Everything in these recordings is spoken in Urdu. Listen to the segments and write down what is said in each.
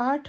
8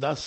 10,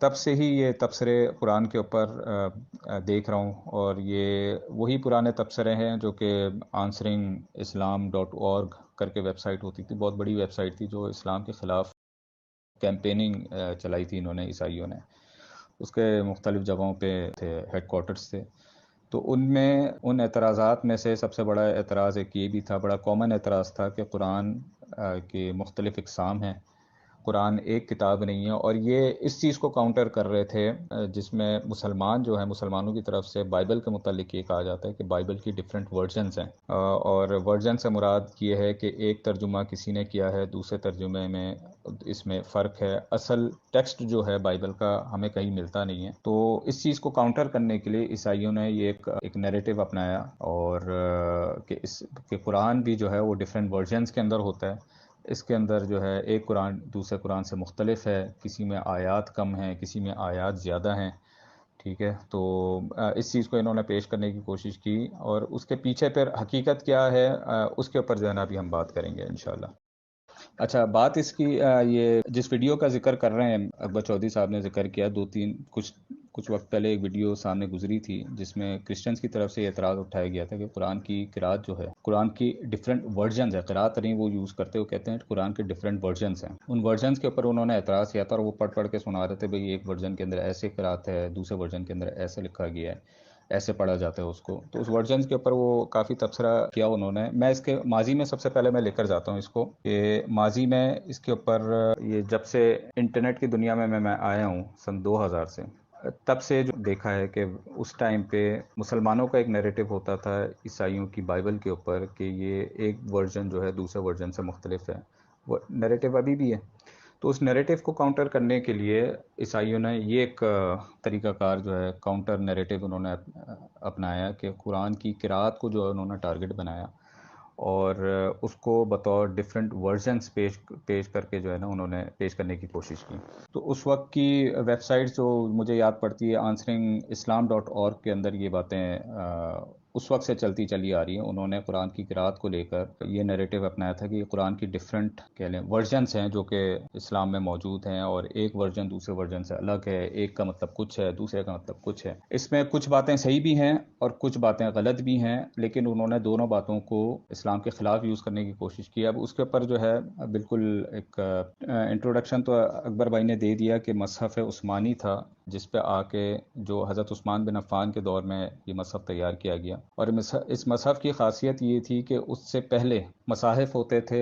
تب سے ہی یہ تبصرے قرآن کے اوپر دیکھ رہا ہوں، اور یہ وہی پرانے تبصرے ہیں جو کہ answeringislam.org کر کے ویب سائٹ ہوتی تھی، بہت بڑی ویب سائٹ تھی جو اسلام کے خلاف کیمپیننگ چلائی تھی انہوں نے، عیسائیوں نے، اس کے مختلف جگہوں پہ تھے، ہیڈ کوارٹرز تھے. تو ان میں ان اعتراضات میں سے سب سے بڑا اعتراض ایک یہ بھی تھا، بڑا کامن اعتراض تھا کہ قرآن کے مختلف اقسام ہیں، قرآن ایک کتاب نہیں ہے. اور یہ اس چیز کو کاؤنٹر کر رہے تھے جس میں مسلمان جو ہیں، مسلمانوں کی طرف سے بائبل کے متعلق یہ کہا جاتا ہے کہ بائبل کی ڈفرینٹ ورژنز ہیں، اور ورژن سے مراد یہ ہے کہ ایک ترجمہ کسی نے کیا ہے، دوسرے ترجمے میں اس میں فرق ہے، اصل ٹیکسٹ جو ہے بائبل کا ہمیں کہیں ملتا نہیں ہے. تو اس چیز کو کاؤنٹر کرنے کے لیے عیسائیوں نے یہ ایک نیریٹو اپنایا، اور کہ قرآن بھی جو ہے وہ ڈفرینٹ ورژنز کے اندر ہوتا ہے. اس کے اندر جو ہے ایک قرآن دوسرے قرآن سے مختلف ہے، کسی میں آیات کم ہیں، کسی میں آیات زیادہ ہیں. ٹھیک ہے، تو اس چیز کو انہوں نے پیش کرنے کی کوشش کی، اور اس کے پیچھے پھر حقیقت کیا ہے اس کے اوپر جو ہے نا ابھی ہم بات کریں گے انشاءاللہ. اچھا، بات اس کی یہ جس ویڈیو کا ذکر کر رہے ہیں اکبر چودھری صاحب نے ذکر کیا، کچھ وقت پہلے ایک ویڈیو سامنے گزری تھی جس میں کرسچنز کی طرف سے یہ اعتراض اٹھایا گیا تھا کہ قرآن کی قرات جو ہے، قرآن کی ڈفرینٹ ورژنز ہے، قرات نہیں وہ یوز کرتے، وہ کہتے ہیں قرآن کے ڈفرینٹ ورژنز ہیں. ان ورژنز کے اوپر انہوں نے اعتراض کیا تھا، اور وہ پڑھ کے سنا رہے تھے بھئی ایک ورژن کے اندر ایسے قرات ہے، دوسرے ورژن کے اندر ایسے لکھا گیا ہے، ایسے پڑھا جاتا ہے اس کو. تو اس ورژنز کے اوپر وہ کافی تبصرہ کیا انہوں نے. میں اس کے ماضی میں سب سے پہلے میں لے کر جاتا ہوں اس کو، کہ ماضی میں اس کے اوپر یہ جب سے انٹرنیٹ کی دنیا میں آیا ہوں سن 2000 سے، تب سے جو دیکھا ہے کہ اس ٹائم پہ مسلمانوں کا ایک نیریٹو ہوتا تھا عیسائیوں کی بائبل کے اوپر کہ یہ ایک ورژن جو ہے دوسرے ورژن سے مختلف ہے. وہ نیریٹو ابھی بھی ہے. تو اس نیریٹو کو کاؤنٹر کرنے کے لیے عیسائیوں نے یہ ایک طریقہ کار جو ہے کاؤنٹر نیریٹو انہوں نے اپنایا، کہ قرآن کی قرات کو جو ہے انہوں نے ٹارگٹ بنایا، اور اس کو بطور ڈفرینٹ ورژنز پیش کر کے جو ہے نا انہوں نے پیش کرنے کی کوشش کی. تو اس وقت کی ویب سائٹ جو مجھے یاد پڑتی ہے answeringislam.org کے اندر یہ باتیں اس وقت سے چلتی چلی آ رہی ہیں. انہوں نے قرآن کی قرات کو لے کر یہ نیریٹو اپنایا تھا کہ یہ قرآن کی ڈفرینٹ کہہ لیں ورژنز ہیں جو کہ اسلام میں موجود ہیں، اور ایک ورژن دوسرے ورژن سے الگ ہے، ایک کا مطلب کچھ ہے، دوسرے کا مطلب کچھ ہے. اس میں کچھ باتیں صحیح بھی ہیں اور کچھ باتیں غلط بھی ہیں، لیکن انہوں نے دونوں باتوں کو اسلام کے خلاف یوز کرنے کی کوشش کی. اب اس کے اوپر جو ہے بالکل ایک انٹروڈکشن تو اکبر بھائی نے دے دیا کہ مصحف عثمانی تھا، جس پہ آ کے جو حضرت عثمان بن عفان کے دور میں یہ مصحف تیار کیا گیا. اور اس مصحف کی خاصیت یہ تھی کہ اس سے پہلے مصاحف ہوتے تھے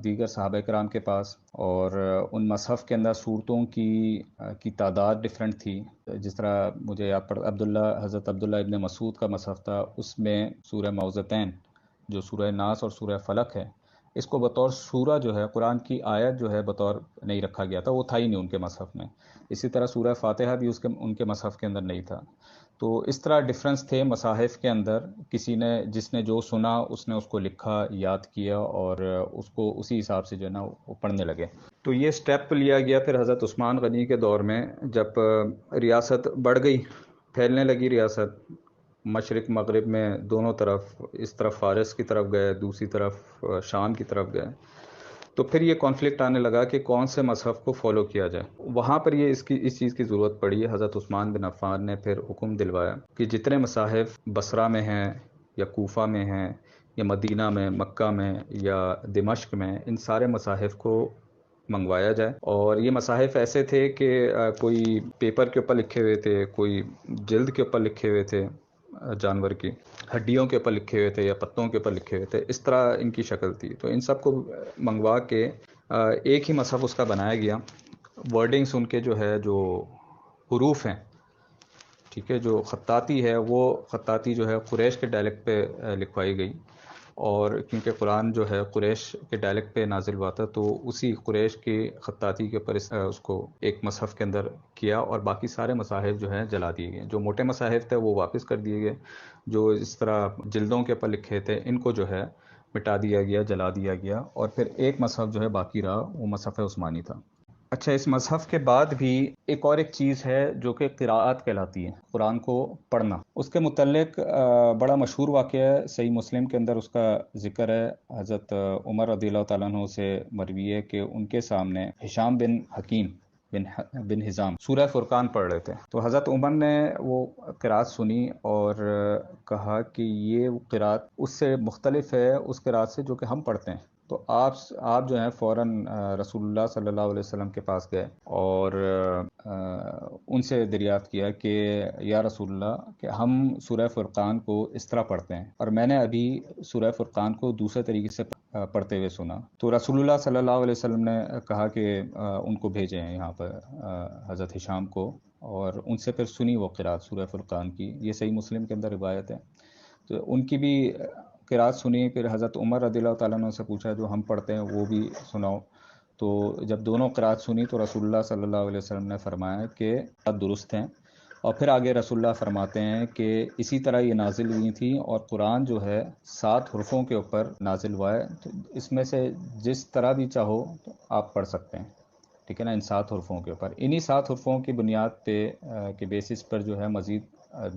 دیگر صحابہ کرام کے پاس، اور ان مصحف کے اندر صورتوں کی تعداد ڈفرینٹ تھی. جس طرح مجھے یاد پڑ حضرت عبداللہ ابن مسعود کا مصحف تھا، اس میں سورہ معوذتین جو سورہ ناس اور سورہ فلق ہے، اس کو بطور سورہ جو ہے قرآن کی آیت جو ہے بطور نہیں رکھا گیا تھا، وہ تھا ہی نہیں ان کے مصحف میں. اسی طرح سورہ فاتحہ بھی ان کے مصحف کے اندر نہیں تھا. تو اس طرح ڈفرینس تھے مصاحف کے اندر. کسی نے جس نے جو سنا اس نے اس کو لکھا، یاد کیا، اور اس کو اسی حساب سے جو ہے نا وہ پڑھنے لگے. تو یہ سٹیپ لیا گیا پھر حضرت عثمان غنی کے دور میں، جب ریاست بڑھ گئی، پھیلنے لگی ریاست مشرق مغرب میں دونوں طرف، اس طرف فارس کی طرف گئے، دوسری طرف شام کی طرف گئے. تو پھر یہ کانفلکٹ آنے لگا کہ کون سے مذہب کو فالو کیا جائے. وہاں پر یہ اس چیز کی ضرورت پڑی. حضرت عثمان بن عفان نے پھر حکم دلوایا کہ جتنے مصاحف بصرہ میں ہیں یا کوفہ میں ہیں یا مدینہ میں، مکہ میں یا دمشق میں، ان سارے مصاحف کو منگوایا جائے. اور یہ مصاحف ایسے تھے کہ کوئی پیپر کے اوپر لکھے ہوئے تھے، کوئی جلد کے اوپر لکھے ہوئے تھے، جانور کی ہڈیوں کے اوپر لکھے ہوئے تھے یا پتوں کے اوپر لکھے ہوئے تھے. اس طرح ان کی شکل تھی. تو ان سب کو منگوا کے ایک ہی مصحف اس کا بنایا گیا. ورڈنگز ان کے جو ہے، جو حروف ہیں، ٹھیک ہے، جو خطاطی ہے، وہ خطاطی جو ہے قریش کے ڈائلیکٹ پہ لکھوائی گئی. اور کیونکہ قرآن جو ہے قریش کے ڈائلیکٹ پہ نازل ہوا تھا، تو اسی قریش کی خطاطی کے اوپر اس کو ایک مصحف کے اندر کیا، اور باقی سارے مصاحف جو ہیں جلا دیے گئے. جو موٹے مصاحف تھے وہ واپس کر دیے گئے، جو اس طرح جلدوں کے اوپر لکھے تھے ان کو جو ہے مٹا دیا گیا، جلا دیا گیا. اور پھر ایک مصحف جو ہے باقی رہا، وہ مصحف عثمانی تھا. اچھا، اس مصحف کے بعد بھی ایک چیز ہے جو کہ قراءت کہلاتی ہے، قرآن کو پڑھنا. اس کے متعلق بڑا مشہور واقعہ ہے، صحیح مسلم کے اندر اس کا ذکر ہے. حضرت عمر رضی اللہ تعالیٰ عنہ سے مروی ہے کہ ان کے سامنے ہشام بن حکیم بن ہزام سورہ فرقان پڑھ رہے تھے، تو حضرت عمر نے وہ قرات سنی اور کہا کہ یہ قرات اس سے مختلف ہے اس قرات سے جو کہ ہم پڑھتے ہیں. تو آپ جو ہیں فوراً رسول اللہ صلی اللہ علیہ وسلم کے پاس گئے اور ان سے دریافت کیا کہ یا رسول اللہ کہ ہم سورہ فرقان کو اس طرح پڑھتے ہیں اور میں نے ابھی سورہ فرقان کو دوسرے طریقے سے پڑھتے ہوئے سنا. تو رسول اللہ صلی اللہ علیہ وسلم نے کہا کہ ان کو بھیجیں یہاں پر حضرت ہشام کو، اور ان سے پھر سنی وہ قرات سورہ فرقان کی. یہ صحیح مسلم کے اندر روایت ہے. تو ان کی بھی قرات سنی. پھر حضرت عمر رضی اللہ تعالیٰ عنہ سے پوچھا جو ہم پڑھتے ہیں وہ بھی سناؤ. تو جب دونوں قرات سنی تو رسول اللہ صلی اللہ علیہ وسلم نے فرمایا کہ اب درست ہیں. اور پھر آگے رسول اللہ فرماتے ہیں کہ اسی طرح یہ نازل ہوئی تھی اور قرآن جو ہے 7 حرفوں کے اوپر نازل ہوا ہے. تو اس میں سے جس طرح بھی چاہو تو آپ پڑھ سکتے ہیں، ٹھیک ہے نا، ان 7 حرفوں کے اوپر. انہی 7 حرفوں کی بنیاد پہ کے بیسس پر جو ہے مزید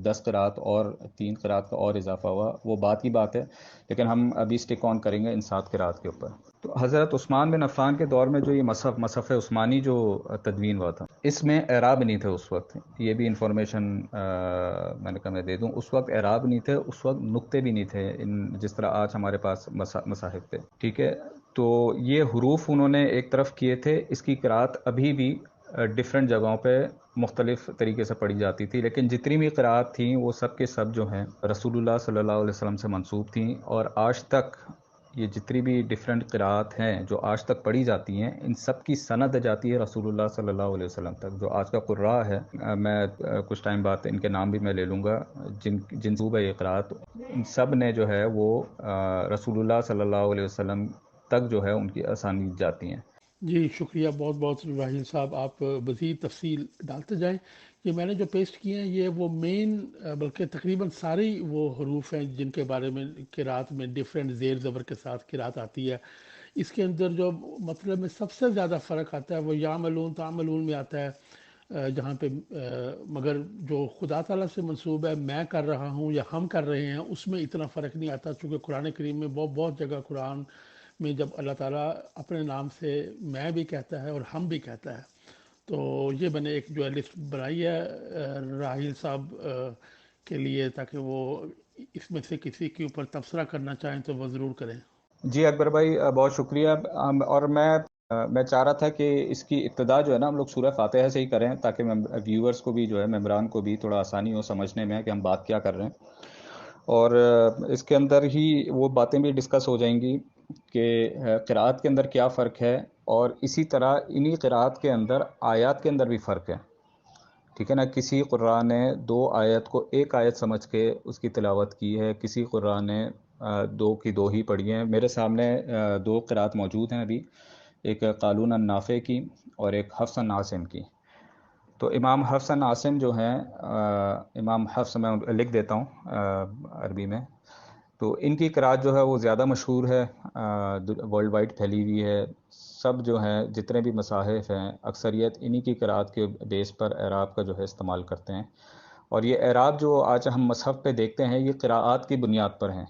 10 قرات اور 3 قرات کا اور اضافہ ہوا، وہ بات کی بات ہے، لیکن ہم ابھی اسٹک آن کریں گے ان 7 قرات کے اوپر. تو حضرت عثمان بن عفان کے دور میں جو یہ مصحف عثمانی جو تدوین ہوا تھا، اس میں اعراب نہیں تھے اس وقت. یہ بھی انفارمیشن میں نے کہا میں دے دوں، اس وقت اعراب نہیں تھے، اس وقت نقطے بھی نہیں تھے جس طرح آج ہمارے پاس مصاحف تھے، ٹھیک ہے. تو یہ حروف انہوں نے ایک طرف کیے تھے. اس کی قرات ابھی بھی ڈفرینٹ جگہوں پہ مختلف طریقے سے پڑھی جاتی تھی، لیکن جتنی بھی قرات تھیں وہ سب کے سب جو ہیں رسول اللہ صلی اللہ علیہ وسلم سے منسوب تھیں. اور آج تک یہ جتنی بھی ڈفرینٹ قرات ہیں جو آج تک پڑھی جاتی ہیں، ان سب کی سند جاتی ہے رسول اللہ صلی اللہ علیہ وسلم تک. جو آج کا قراء ہے، میں کچھ ٹائم بعد ان کے نام بھی میں لے لوں گا، جن صوبہ یہ قرات، ان سب نے جو ہے وہ رسول اللہ صلی اللہ علیہ وسلم تک جو ہے ان کی اسانید جاتی ہیں. جی شکریہ بہت بہت راہیل صاحب، آپ مزید تفصیل ڈالتے جائیں. یہ میں نے جو پیسٹ کیے ہیں یہ وہ مین بلکہ تقریباً سارے وہ حروف ہیں جن کے بارے میں قرات میں ڈفرینٹ زیر زبر کے ساتھ قرات آتی ہے. اس کے اندر جو مطلب میں سب سے زیادہ فرق آتا ہے وہ یعملون تعملون میں آتا ہے، جہاں پہ مگر جو خدا تعالیٰ سے منسوب ہے میں کر رہا ہوں یا ہم کر رہے ہیں، اس میں اتنا فرق نہیں آتا، چونکہ قرآن کریم میں بہت جگہ قرآن میں جب اللہ تعالیٰ اپنے نام سے میں بھی کہتا ہے اور ہم بھی کہتا ہے. تو یہ میں نے ایک جو ہے لسٹ بنائی ہے راہیل صاحب کے لیے، تاکہ وہ اس میں سے کسی کے اوپر تبصرہ کرنا چاہیں تو وہ ضرور کریں. جی اکبر بھائی بہت شکریہ. اور میں چاہ رہا تھا کہ اس کی ابتدا جو ہے نا ہم لوگ سورہ فاتحہ سے ہی کریں، تاکہ ویورز کو بھی جو ہے ممبران کو بھی تھوڑا آسانی ہو سمجھنے میں کہ ہم بات کیا کر رہے ہیں. اور اس کے اندر ہی وہ باتیں بھی ڈسکس ہو جائیں گی کہ قرات کے اندر کیا فرق ہے، اور اسی طرح انہی قرات کے اندر آیات کے اندر بھی فرق ہے، ٹھیک ہے نا. کسی قراء نے 2 آیت کو 1 آیت سمجھ کے اس کی تلاوت کی ہے، کسی قراء نے 2 کی 2 ہی پڑھی ہیں. میرے سامنے 2 قرات موجود ہیں ابھی، ایک قالون النافع کی اور ایک حفص عن عاصم کی. تو امام حفص عن عاصم جو ہیں، امام حفص میں لکھ دیتا ہوں عربی میں، تو ان کی قرات جو ہے وہ زیادہ مشہور ہے، ورلڈ وائڈ پھیلی ہوئی ہے. سب جو ہیں جتنے بھی مصاحف ہیں اکثریت انہی کی قرات کے بیس پر اعراب کا جو ہے استعمال کرتے ہیں. اور یہ اعراب جو آج ہم مصحف پہ دیکھتے ہیں یہ قراءات کی بنیاد پر ہیں،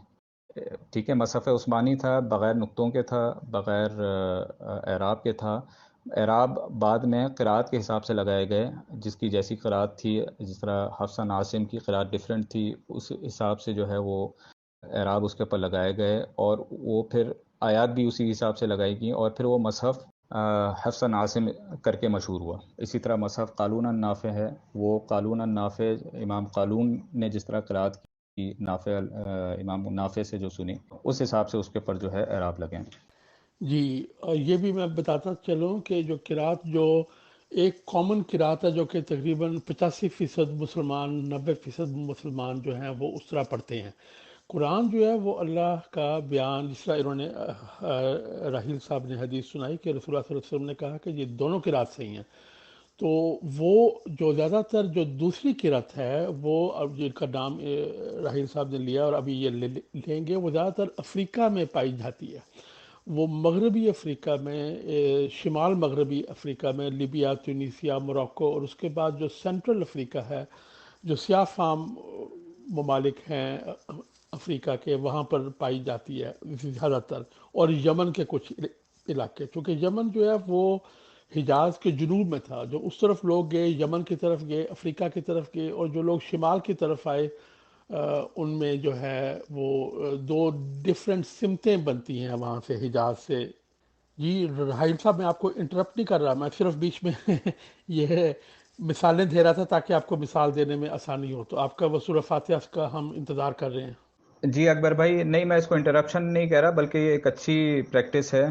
ٹھیک ہے. مصحف عثمانی تھا، بغیر نقطوں کے تھا، بغیر اعراب کے تھا. اعراب بعد میں قرات کے حساب سے لگائے گئے، جس کی جیسی قرات تھی، جس طرح حفص عن عاصم کی قرات ڈیفرنٹ تھی، اس حساب سے جو ہے وہ اعراب اس کے اوپر لگائے گئے، اور وہ پھر آیات بھی اسی حساب سے لگائی گئیں، اور پھر وہ مصحف حفص عن عاصم کر کے مشہور ہوا. اسی طرح مصحف قالون النافع ہے، وہ قالون النافع امام قالون نے جس طرح قرات کی نافع امام نافع سے جو سنی، اس حساب سے اس کے اوپر جو ہے اعراب لگیں. جی اور یہ بھی میں بتاتا چلوں کہ جو قرات جو ایک کامن قرات ہے جو کہ تقریباً 85% مسلمان 90% مسلمان جو ہیں وہ اس طرح پڑھتے ہیں. قرآن جو ہے وہ اللہ کا بیان، جس طرح انہوں نے راہیل صاحب نے حدیث سنائی کہ رسول اللہ صلی اللہ علیہ وسلم نے کہا کہ یہ دونوں قرات صحیح ہیں. تو وہ جو زیادہ تر جو دوسری قرات ہے وہ اب جن کا نام راہیل صاحب نے لیا اور ابھی یہ لیں گے، وہ زیادہ تر افریقہ میں پائی جاتی ہے. وہ مغربی افریقہ میں، شمال مغربی افریقہ میں، لیبیا، تونسیا، موراکو، اور اس کے بعد جو سینٹرل افریقہ ہے، جو سیاہ فام ممالک ہیں افریقہ کے، وہاں پر پائی جاتی ہے زیادہ تر. اور یمن کے کچھ علاقے، چونکہ یمن جو ہے وہ حجاز کے جنوب میں تھا، جو اس طرف لوگ گئے، یمن کی طرف گئے، افریقہ کی طرف گئے، اور جو لوگ شمال کی طرف آئے ان میں جو ہے وہ دو ڈفرینٹ سمتیں بنتی ہیں وہاں سے، حجاز سے۔ جی راہیل صاحب، میں آپ کو انٹرپٹ نہیں کر رہا، میں صرف بیچ میں یہ مثالیں دے رہا تھا تاکہ آپ کو مثال دینے میں آسانی ہو۔ تو آپ کا وہ سورہ فاتحہ کا ہم انتظار کر رہے ہیں۔ جی اکبر بھائی، نہیں میں اس کو انٹرپشن نہیں کہہ رہا، بلکہ یہ ایک اچھی پریکٹس ہے۔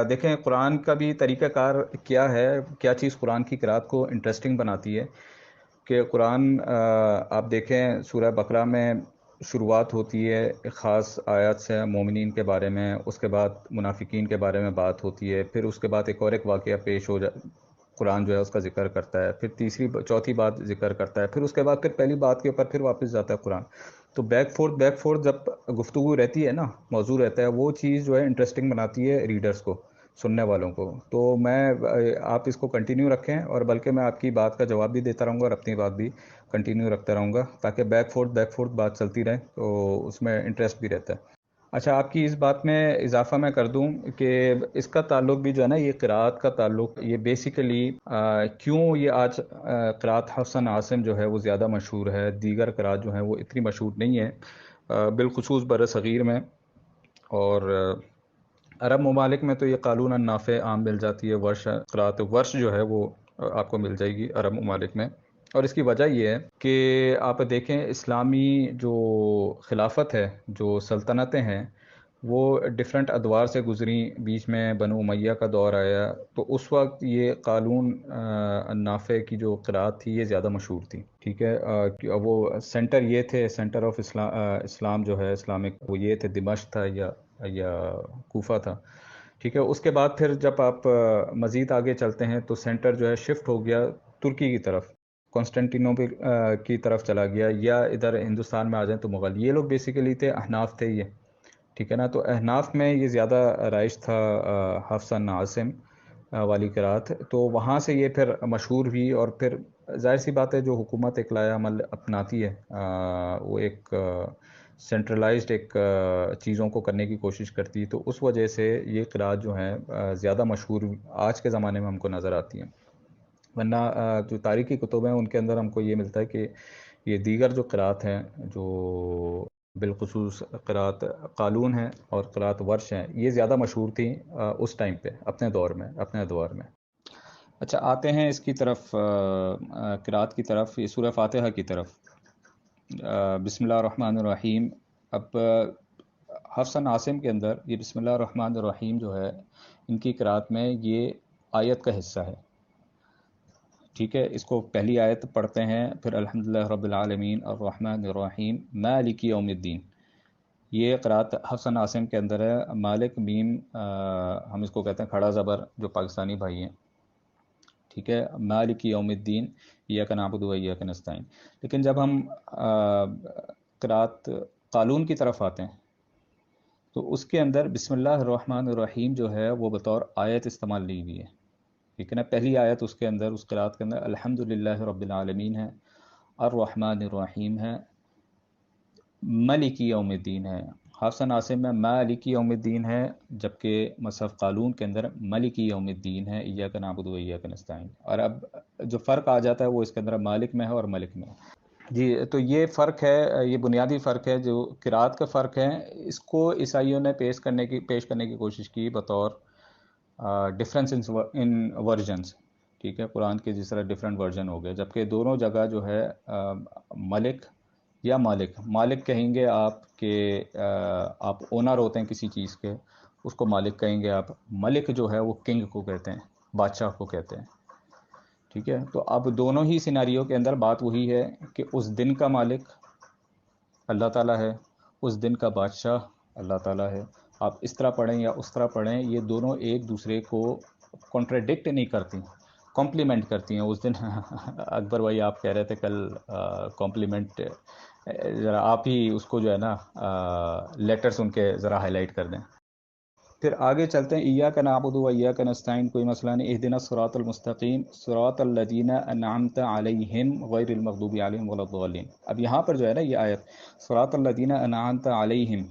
دیکھیں قرآن کا بھی طریقہ کار کیا ہے، کیا چیز قرآن کی قرأت کو انٹرسٹنگ بناتی ہے کہ قرآن آپ دیکھیں سورہ بقرہ میں شروعات ہوتی ہے ایک خاص آیات سے مومنین کے بارے میں، اس کے بعد منافقین کے بارے میں بات ہوتی ہے، پھر اس کے بعد ایک واقعہ پیش ہو قرآن جو ہے اس کا ذکر کرتا ہے، پھر تیسری چوتھی بات ذکر کرتا ہے، پھر اس کے بعد پھر پہلی بات کے اوپر پھر واپس جاتا ہے قرآن۔ تو بیک فورتھ جب گفتگو رہتی ہے نا، موضوع رہتا ہے، وہ چیز جو ہے انٹرسٹنگ بناتی ہے ریڈرز کو، سننے والوں کو۔ تو میں آپ اس کو کنٹینیو رکھیں، اور بلکہ میں آپ کی بات کا جواب بھی دیتا رہوں گا اور اپنی بات بھی کنٹینیو رکھتا رہوں گا، تاکہ بیک فورتھ بات چلتی رہے، تو اس میں انٹرسٹ بھی رہتا ہے۔ اچھا، آپ کی اس بات میں اضافہ میں کر دوں کہ اس کا تعلق بھی جو ہے نا، یہ قرأت کا تعلق، یہ بیسیکلی کیوں یہ آج قرأت حفص عن عاصم جو ہے وہ زیادہ مشہور ہے، دیگر قرأت جو ہیں وہ اتنی مشہور نہیں ہے، بالخصوص بر صغیر میں، اور عرب ممالک میں تو یہ قالون النافع عام مل جاتی ہے، ورش قرأت ورش جو ہے وہ آپ کو مل جائے گی عرب ممالک میں۔ اور اس کی وجہ یہ ہے کہ آپ دیکھیں اسلامی جو خلافت ہے، جو سلطنتیں ہیں، وہ ڈیفرنٹ ادوار سے گزریں، بیچ میں بنو امیہ کا دور آیا، تو اس وقت یہ قالون النافع کی جو قرأت تھی یہ زیادہ مشہور تھی، ٹھیک ہے۔ وہ سینٹر یہ تھے، سینٹر آف اسلام جو ہے اسلامک، وہ یہ تھے، دمشق تھا یا کوفہ تھا، ٹھیک ہے۔ اس کے بعد پھر جب آپ مزید آگے چلتے ہیں تو سینٹر جو ہے شفٹ ہو گیا ترکی کی طرف، کانسٹنٹینوپل کی طرف چلا گیا، یا ادھر ہندوستان میں آ جائیں تو مغل، یہ لوگ بیسیکلی تھے احناف تھے یہ، ٹھیک ہے نا۔ تو احناف میں یہ زیادہ رائج تھا حفص عن عاصم والی قرأت، تو وہاں سے یہ پھر مشہور ہوئی، اور پھر ظاہر سی بات ہے جو حکومت ایک لایا عمل اپناتی ہے، وہ ایک سینٹرلائزڈ ایک چیزوں کو کرنے کی کوشش کرتی ہے، تو اس وجہ سے یہ قرأت جو ہیں زیادہ مشہور آج کے زمانے میں ہم کو نظر آتی ہیں۔ ورنہ جو تاریخی کتب ہیں ان کے اندر ہم کو یہ ملتا ہے کہ یہ دیگر جو قرأت ہیں، جو بالخصوص قرأت قالون ہیں اور قرأت ورش ہیں، یہ زیادہ مشہور تھیں اس ٹائم پہ، اپنے دور میں۔ اچھا، آتے ہیں اس کی طرف، قرأت کی طرف، یہ سورہ فاتحہ کی طرف۔ بسم اللہ الرحمن الرحیم۔ اب حفص عن عاصم کے اندر یہ بسم اللہ الرحمن الرحیم جو ہے ان کی قرأت میں یہ آیت کا حصہ ہے، ٹھیک ہے۔ اس کو پہلی آیت پڑھتے ہیں، پھر الحمدللہ رب العالمین الرحمن الرحیم مالک یوم الدین، یہ قرأت حفص عن عاصم کے اندر ہے۔ مالک میم ہم اس کو کہتے ہیں کھڑا زبر، جو پاکستانی بھائی ہیں، ٹھیک ہے، مالک یوم الدین ایاک نعبد و ایاک نستعین۔ لیکن جب ہم قرأت قالون کی طرف آتے ہیں تو اس کے اندر بسم اللہ الرحمن الرحیم جو ہے وہ بطور آیت استعمال نہیں ہوئی ہے، ٹھیک ہے نا۔ پہلی آیت اس کے اندر، اس قرأت کے اندر الحمدللہ رب العالمین ہے، الرحمن الرحیم ہے، مالک یوم الدین ہے۔ حفص عن عاصم میں مالک یوم الدین ہے، جبکہ مصحف قالون کے اندر مالک یوم الدین ہے، ایاک نعبد و ایاک نستعین۔ اور اب جو فرق آ جاتا ہے وہ اس کے اندر مالک میں ہے اور ملک میں ہے۔ جی، تو یہ فرق ہے، یہ بنیادی فرق ہے جو قرأت کا فرق ہے۔ اس کو عیسائیوں نے پیش کرنے کی کوشش کی بطور ڈفرینس ان ورژنس، ٹھیک ہے، قرآن کے جس طرح ڈفرینٹ ورژن ہو گئے، جبکہ دونوں جگہ جو ہے ملک یا مالک کہیں گے آپ کہ آپ اونر ہوتے ہیں کسی چیز کے، اس کو مالک کہیں گے آپ۔ ملک جو ہے وہ کنگ کو کہتے ہیں، بادشاہ کو کہتے ہیں، ٹھیک ہے۔ تو اب دونوں ہی سیناریو کے اندر بات وہی ہے کہ اس دن کا مالک اللہ تعالیٰ ہے، اس دن کا بادشاہ اللہ تعالیٰ ہے۔ آپ اس طرح پڑھیں یا اس طرح پڑھیں، یہ دونوں ایک دوسرے کو کانٹراڈکٹ نہیں کرتی، کمپلیمنٹ کرتی ہیں۔ اس دن اکبر بھائی آپ کہہ رہے تھے کل کمپلیمنٹ، ذرا آپ ہی اس کو جو ہے نا لیٹرز ان کے ذرا ہائی لائٹ کر دیں۔ پھر آگے چلتے ہیں، ایاک نعبد و ایاک نستعین، کوئی مسئلہ نہیں، اہدنا الصراط المستقیم صراط الذین انعمت علیہم غیر المغضوب علیہم ولا الضالین۔ اب یہاں پر جو ہے نا یہ آیت صراط الذین انعمت علیہم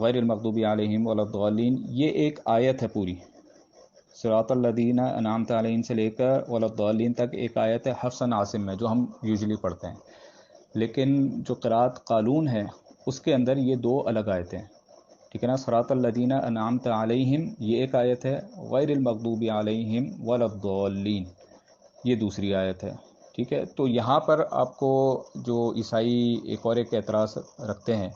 غیر المغضوب علیہم ولا الضالین، یہ ایک آیت ہے پوری، صراط الذین انعمت علیہم سے لے کر ولا تک ایک آیت ہے حفص عاصم میں جو ہم یوزلی پڑھتے ہیں، لیکن جو قرأت قالون ہے اس کے اندر یہ دو الگ آیتیں ہیں، ٹھیک ہے نا. صراط الذین انعمت علیہم یہ ایک آیت ہے، غیر المغضوب علیہم ولا الضالین یہ دوسری آیت ہے. ٹھیک ہے، تو یہاں پر آپ کو جو عیسائی ایک اعتراض رکھتے ہیں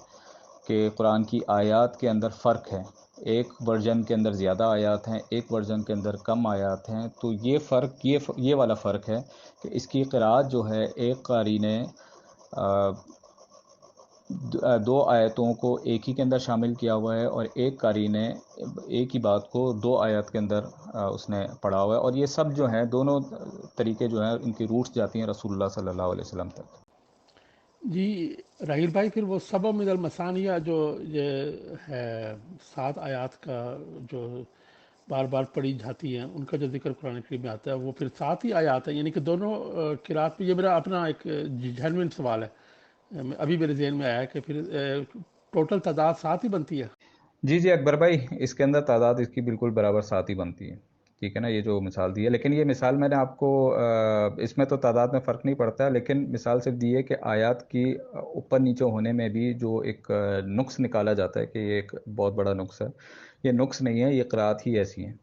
کہ قرآن کی آیات کے اندر فرق ہے، ایک ورژن کے اندر زیادہ آیات ہیں، ایک ورژن کے اندر کم آیات ہیں، تو یہ فرق یہ والا فرق ہے کہ اس کی قرأت جو ہے ایک قاری نے دو آیتوں کو ایک ہی کے اندر شامل کیا ہوا ہے، اور ایک قاری نے ایک ہی بات کو دو آیات کے اندر اس نے پڑھا ہوا ہے، اور یہ سب جو ہیں دونوں طریقے جو ہیں ان کی روٹس جاتی ہیں رسول اللہ صلی اللہ علیہ وسلم تک. جی راہیل بھائی، پھر وہ سبع من المثانیہ جو یہ ہے 7 آیات کا جو بار بار پڑھی جاتی ہیں، ان کا جو ذکر قرآن کریم میں آتا ہے وہ پھر 7 ہی آیات ہیں، یعنی کہ دونوں قرات میں. یہ میرا اپنا ایک جینوئن سوال ہے، ابھی میرے ذہن میں آیا کہ پھر ٹوٹل تعداد 7 ہی بنتی ہے. جی اکبر بھائی، اس کے اندر تعداد اس کی بالکل برابر 7 ہی بنتی ہے، ٹھیک ہے نا. یہ جو مثال دی ہے، لیکن یہ مثال میں نے آپ کو اس میں تو تعداد میں فرق نہیں پڑتا ہے، لیکن مثال صرف دی ہے کہ آیات کی اوپر نیچے ہونے میں بھی جو ایک نقص نکالا جاتا ہے کہ یہ ایک بہت بڑا نقص ہے. یہ نقص نہیں ہے، یہ قرأت ہی ایسی ہیں،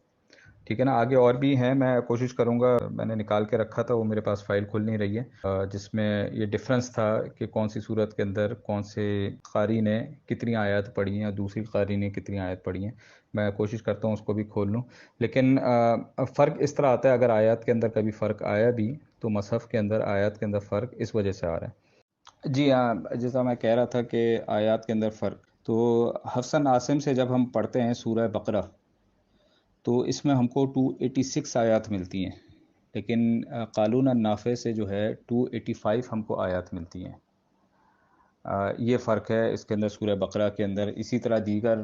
ٹھیک ہے نا. آگے اور بھی ہیں، میں کوشش کروں گا، میں نے نکال کے رکھا تھا، وہ میرے پاس فائل کھل نہیں رہی ہے، جس میں یہ ڈفرنس تھا کہ کون سی صورت کے اندر کون سے قاری نے کتنی آیات پڑھی ہیں اور دوسری قاری نے کتنی آیات پڑھی ہیں. میں کوشش کرتا ہوں اس کو بھی کھول لوں، لیکن فرق اس طرح آتا ہے، اگر آیات کے اندر کبھی فرق آیا بھی تو مصحف کے اندر آیات کے اندر فرق اس وجہ سے آ رہا ہے. جی ہاں، جیسا میں کہہ رہا تھا کہ آیات کے اندر فرق، تو حفص عاصم سے جب ہم پڑھتے ہیں سورہ بقرہ تو اس میں ہم کو 286 آیات ملتی ہیں، لیکن قالون النافع سے جو ہے 285 ہم کو آیات ملتی ہیں. یہ فرق ہے اس کے اندر سورہ بقرہ کے اندر. اسی طرح دیگر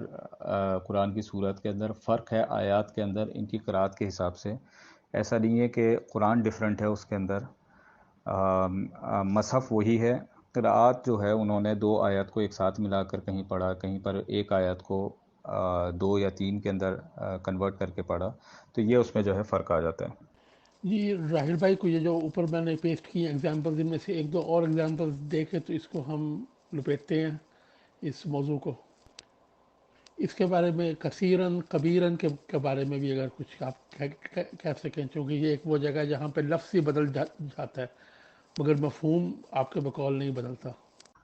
قرآن کی صورت کے اندر فرق ہے آیات کے اندر ان کی قرأت کے حساب سے. ایسا نہیں ہے کہ قرآن ڈیفرنٹ ہے اس کے اندر، مصحف وہی ہے. قرأت جو ہے انہوں نے 2 آیات کو ایک ساتھ ملا کر کہیں پڑھا، کہیں پر ایک آیات کو 2 یا 3 کے اندر کنورٹ کر کے پڑھا، تو یہ اس میں جو ہے فرق آ جاتا ہے. جی راہیل بھائی کو یہ جو اوپر میں نے پیسٹ کی ایگزامپلز، ان میں سے ایک دو اور ایگزامپلز دیکھیں تو اس کو ہم لپیٹتے ہیں اس موضوع کو. اس کے بارے میں کثیرن کبیرن کے بارے میں بھی اگر کچھ آپ کہہ سکیں، چونکہ یہ ایک وہ جگہ ہے جہاں پہ لفظ ہی بدل جاتا ہے مگر مفہوم آپ کے بقول نہیں بدلتا.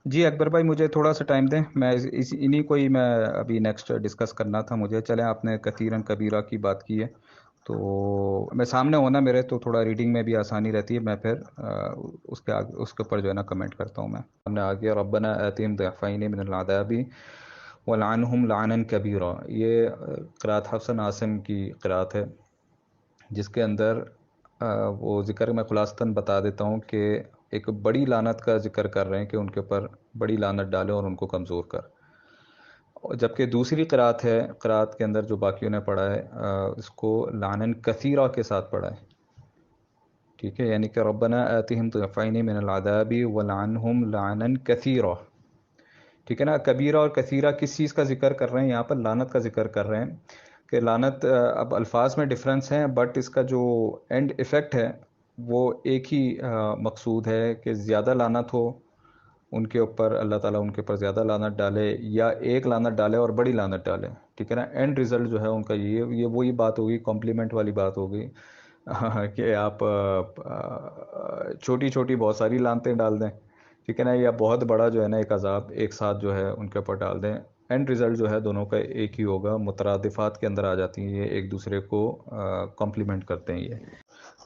جی اکبر بھائی، مجھے تھوڑا سا ٹائم دیں، میں انہی کو ہی میں ابھی نیکسٹ ڈسکس کرنا تھا مجھے. چلیں، آپ نے کثیرن کبیرہ کی بات کی ہے تو میں سامنے ہونا میرے تو تھوڑا ریڈنگ میں بھی آسانی رہتی ہے، میں پھر اس کے اوپر جو ہے نا کمنٹ کرتا ہوں. میں ہم نے آگے ربنا آتہم ضعفین من العذاب ولعنہم لعنا کبیرا، یہ قرأت حفص عاصم کی قرأت ہے، جس کے اندر وہ ذکر میں خلاصتاً بتا دیتا ہوں کہ ایک بڑی لعنت کا ذکر کر رہے ہیں کہ ان کے اوپر بڑی لعنت ڈالے اور ان کو کمزور کر. جبکہ دوسری قرأت ہے، قرأت کے اندر جو باقیوں نے پڑھا ہے اس کو لعنن کثیرہ کے ساتھ پڑھا ہے، ٹھیک ہے، یعنی کہ ربنا آتہم ضعفین من العذاب ولعنہم لعنا کثیرا، ٹھیک ہے نا. کبیرہ اور کثیرہ کس چیز کا ذکر کر رہے ہیں؟ یہاں پر لعنت کا ذکر کر رہے ہیں کہ لعنت، اب الفاظ میں ڈفرنس ہیں بٹ اس کا جو اینڈ ایفیکٹ ہے وہ ایک ہی مقصود ہے کہ زیادہ لعنت ہو ان کے اوپر، اللہ تعالیٰ ان کے اوپر زیادہ لعنت ڈالے، یا ایک لعنت ڈالے اور بڑی لعنت ڈالے، ٹھیک ہے نا. اینڈ رزلٹ جو ہے ان کا یہ وہی بات ہوگی، کمپلیمنٹ والی بات ہوگی کہ آپ چھوٹی چھوٹی بہت ساری لعنتیں ڈال دیں، ٹھیک ہے نا، یا بہت بڑا جو ہے نا ایک عذاب ایک ساتھ جو ہے ان کے اوپر ڈال دیں. اینڈ رزلٹ جو ہے دونوں کا ایک ہی ہوگا، مترادفات کے اندر آ جاتی ہیں، یہ ایک دوسرے کو کمپلیمنٹ کرتے ہیں. یہ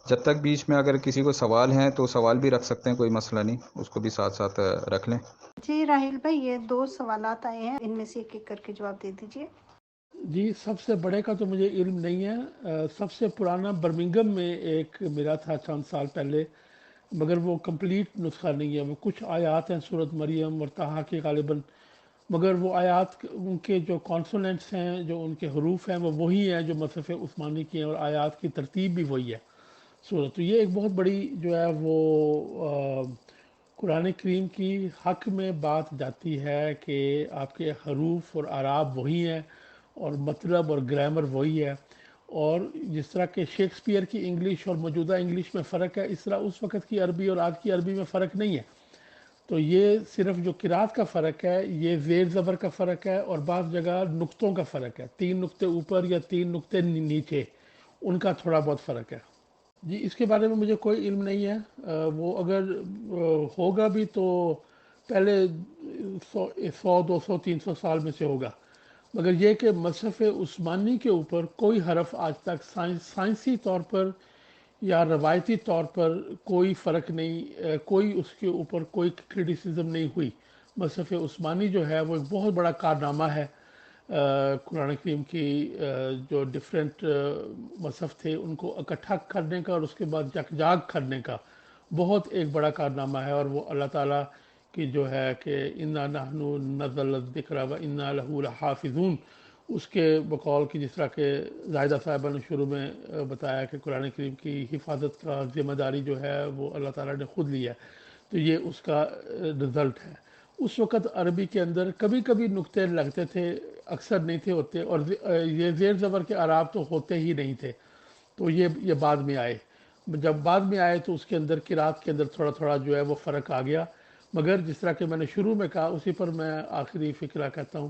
جب تک بیچ میں اگر کسی کو سوال ہیں تو سوال بھی رکھ سکتے ہیں، کوئی مسئلہ نہیں، اس کو بھی ساتھ ساتھ رکھ لیں. جی راہیل بھائی، یہ 2 سوالات آئے ہیں، ان میں سے ایک ایک کر کے جواب دے دیجیے. جی سب سے بڑے کا تو مجھے علم نہیں ہے، سب سے پرانا برمنگم میں ایک ملا تھا چند سال پہلے، مگر وہ کمپلیٹ نسخہ نہیں ہے. وہ کچھ آیات ہیں سورۃ مریم اور طٰہٰ کے غالباً، مگر وہ آیات ان کے جو کانسوننٹس ہیں، جو ان کے حروف ہیں، وہ وہی ہیں جو مصحف عثمانی کی ہیں، اور آیات کی ترتیب بھی وہی ہے سورت. تو یہ ایک بہت بڑی جو ہے وہ قرآن کریم کی حق میں بات جاتی ہے کہ آپ کے حروف اور اعراب وہی ہیں اور مطلب اور گرامر وہی ہے، اور جس طرح کہ شیکسپیئر کی انگلش اور موجودہ انگلش میں فرق ہے، اس طرح اس وقت کی عربی اور آج کی عربی میں فرق نہیں ہے. تو یہ صرف جو قرات کا فرق ہے، یہ زیر زبر کا فرق ہے، اور بعض جگہ نقطوں کا فرق ہے، 3 نقطے اوپر یا 3 نقطے نیچے، ان کا تھوڑا بہت فرق ہے. جی اس کے بارے میں مجھے کوئی علم نہیں ہے. وہ اگر ہوگا بھی تو پہلے 100 200 300 سال میں سے ہوگا. مگر یہ کہ مصحف عثمانی کے اوپر کوئی حرف آج تک سائنسی طور پر یا روایتی طور پر کوئی فرق نہیں، کوئی اس کے اوپر کوئی کرٹیسزم نہیں ہوئی. مصحف عثمانی جو ہے وہ ایک بہت بڑا کارنامہ ہے. قرآن کریم کی جو ڈفرینٹ مصحف تھے ان کو اکٹھا کرنے کا اور اس کے بعد یکجاگ کرنے کا بہت ایک بڑا کارنامہ ہے. اور وہ اللہ تعالیٰ کی جو ہے کہ انا نحن نزلنا الذکر و انا لہ لحافظون، اس کے بقول کی جس طرح کہ زاہدہ صاحبہ نے شروع میں بتایا کہ قرآن کریم کی حفاظت کا ذمہ داری جو ہے وہ اللہ تعالیٰ نے خود لیا ہے. تو یہ اس کا رزلٹ ہے. اس وقت عربی کے اندر کبھی کبھی نقطے لگتے تھے، اکثر نہیں تھے ہوتے، اور یہ زیر زبر کے اعراب تو ہوتے ہی نہیں تھے. تو یہ بعد میں آئے. جب بعد میں آئے تو اس کے اندر قرات کے اندر تھوڑا تھوڑا جو ہے وہ فرق آ گیا. مگر جس طرح کہ میں نے شروع میں کہا، اسی پر میں آخری فکرہ کہتا ہوں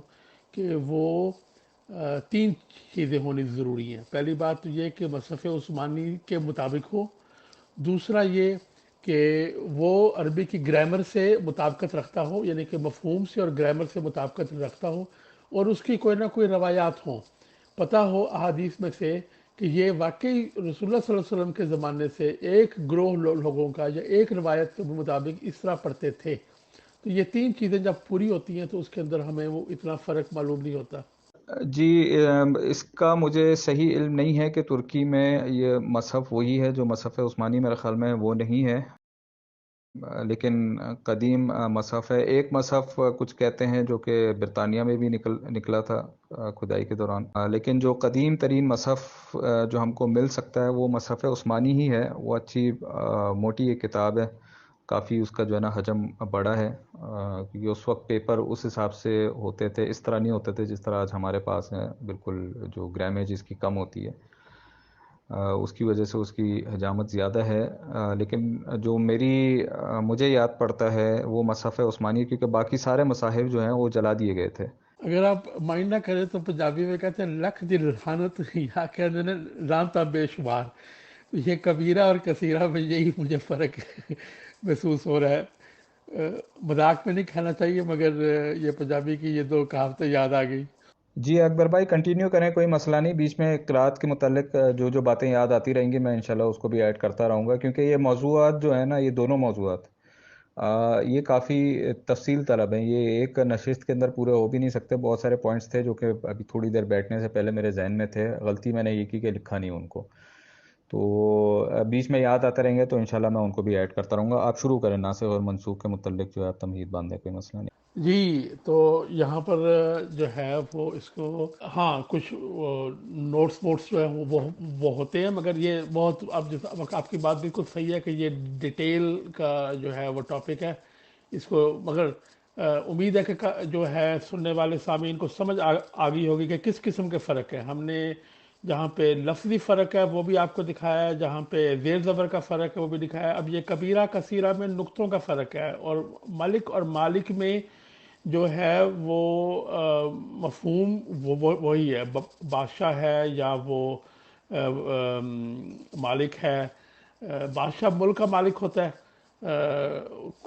کہ وہ 3 چیزیں ہونی ضروری ہیں. پہلی بات تو یہ کہ مصحف عثمانی کے مطابق ہو. دوسرا یہ کہ وہ عربی کی گرامر سے مطابقت رکھتا ہو، یعنی کہ مفہوم سے اور گرامر سے مطابقت رکھتا ہو، اور اس کی کوئی نہ کوئی روایات ہوں. پتہ ہو احادیث میں سے کہ یہ واقعی رسول اللہ صلی اللہ علیہ وسلم کے زمانے سے ایک گروہ لوگوں کا یا ایک روایت کے مطابق اس طرح پڑھتے تھے. تو یہ 3 چیزیں جب پوری ہوتی ہیں تو اس کے اندر ہمیں وہ اتنا فرق معلوم نہیں ہوتا. جی اس کا مجھے صحیح علم نہیں ہے کہ ترکی میں یہ مصحف وہی ہے جو مصحف عثمانی میرے خیال میں وہ نہیں ہے، لیکن قدیم مصحف ہے. ایک مصحف کچھ کہتے ہیں جو کہ برطانیہ میں بھی نکلا تھا کھدائی کے دوران، لیکن جو قدیم ترین مصحف جو ہم کو مل سکتا ہے وہ مصحف عثمانی ہی ہے. وہ اچھی موٹی ایک کتاب ہے، کافی اس کا جو ہے نا حجم بڑا ہے، کیونکہ اس وقت پیپر اس حساب سے ہوتے تھے، اس طرح نہیں ہوتے تھے جس طرح آج ہمارے پاس ہیں. بالکل جو گرامیج اس کی کم ہوتی ہے، اس کی وجہ سے اس کی حجامت زیادہ ہے. لیکن جو مجھے یاد پڑتا ہے وہ مصحف عثمانی، کیونکہ باقی سارے مصاحف جو ہیں وہ جلا دیے گئے تھے. اگر آپ مائنڈ نہ کریں تو پنجابی میں کہتے ہیں لکھ دی لعنت، یا کہتے ہیں لعنتاں بے شمار. یہ کبیرہ اور کثیرہ میں یہی مجھے فرق محسوس ہو رہا ہے. مذاق میں نہیں کہنا چاہیے، مگر یہ پنجابی کی یہ 2 کہاوتیں یاد آ گئی. جی اکبر بھائی کنٹینیو کریں، کوئی مسئلہ نہیں. بیچ میں قرات کے متعلق جو باتیں یاد آتی رہیں گی میں انشاءاللہ اس کو بھی ایڈ کرتا رہوں گا، کیونکہ یہ موضوعات جو ہیں نا، یہ دونوں موضوعات یہ کافی تفصیل طلب ہیں. یہ ایک نشست کے اندر پورے ہو بھی نہیں سکتے. بہت سارے پوائنٹس تھے جو کہ ابھی تھوڑی دیر بیٹھنے سے پہلے میرے ذہن میں تھے. غلطی میں نے یہ کی کہ لکھا نہیں ان کو، تو بیچ میں یاد آتے رہیں گے تو انشاءاللہ میں ان کو بھی ایڈ کرتا رہوں گا. آپ شروع کریں ناسخ اور منسوخ کے متعلق جو ہے آپ تمہید باندھیں، کوئی مسئلہ نہیں. جی تو یہاں پر جو ہے وہ اس کو کچھ نوٹس جو ہے وہ ہوتے ہیں، مگر یہ بہت آپ کی بات بالکل صحیح ہے کہ یہ ڈیٹیل کا جو ہے وہ ٹاپک ہے. اس کو مگر امید ہے کہ جو ہے سننے والے سامعین کو سمجھ آ گئی ہوگی کہ کس قسم کے فرق ہے. ہم نے جہاں پہ لفظی فرق ہے وہ بھی آپ کو دکھایا ہے، جہاں پہ زیر زبر کا فرق ہے وہ بھی دکھایا ہے. اب یہ کبیرہ کثیرہ میں نقطوں کا فرق ہے، اور ملک اور مالک میں جو ہے وہ مفہوم وہی ہے. بادشاہ ہے یا وہ مالک ہے. بادشاہ ملک کا مالک ہوتا ہے،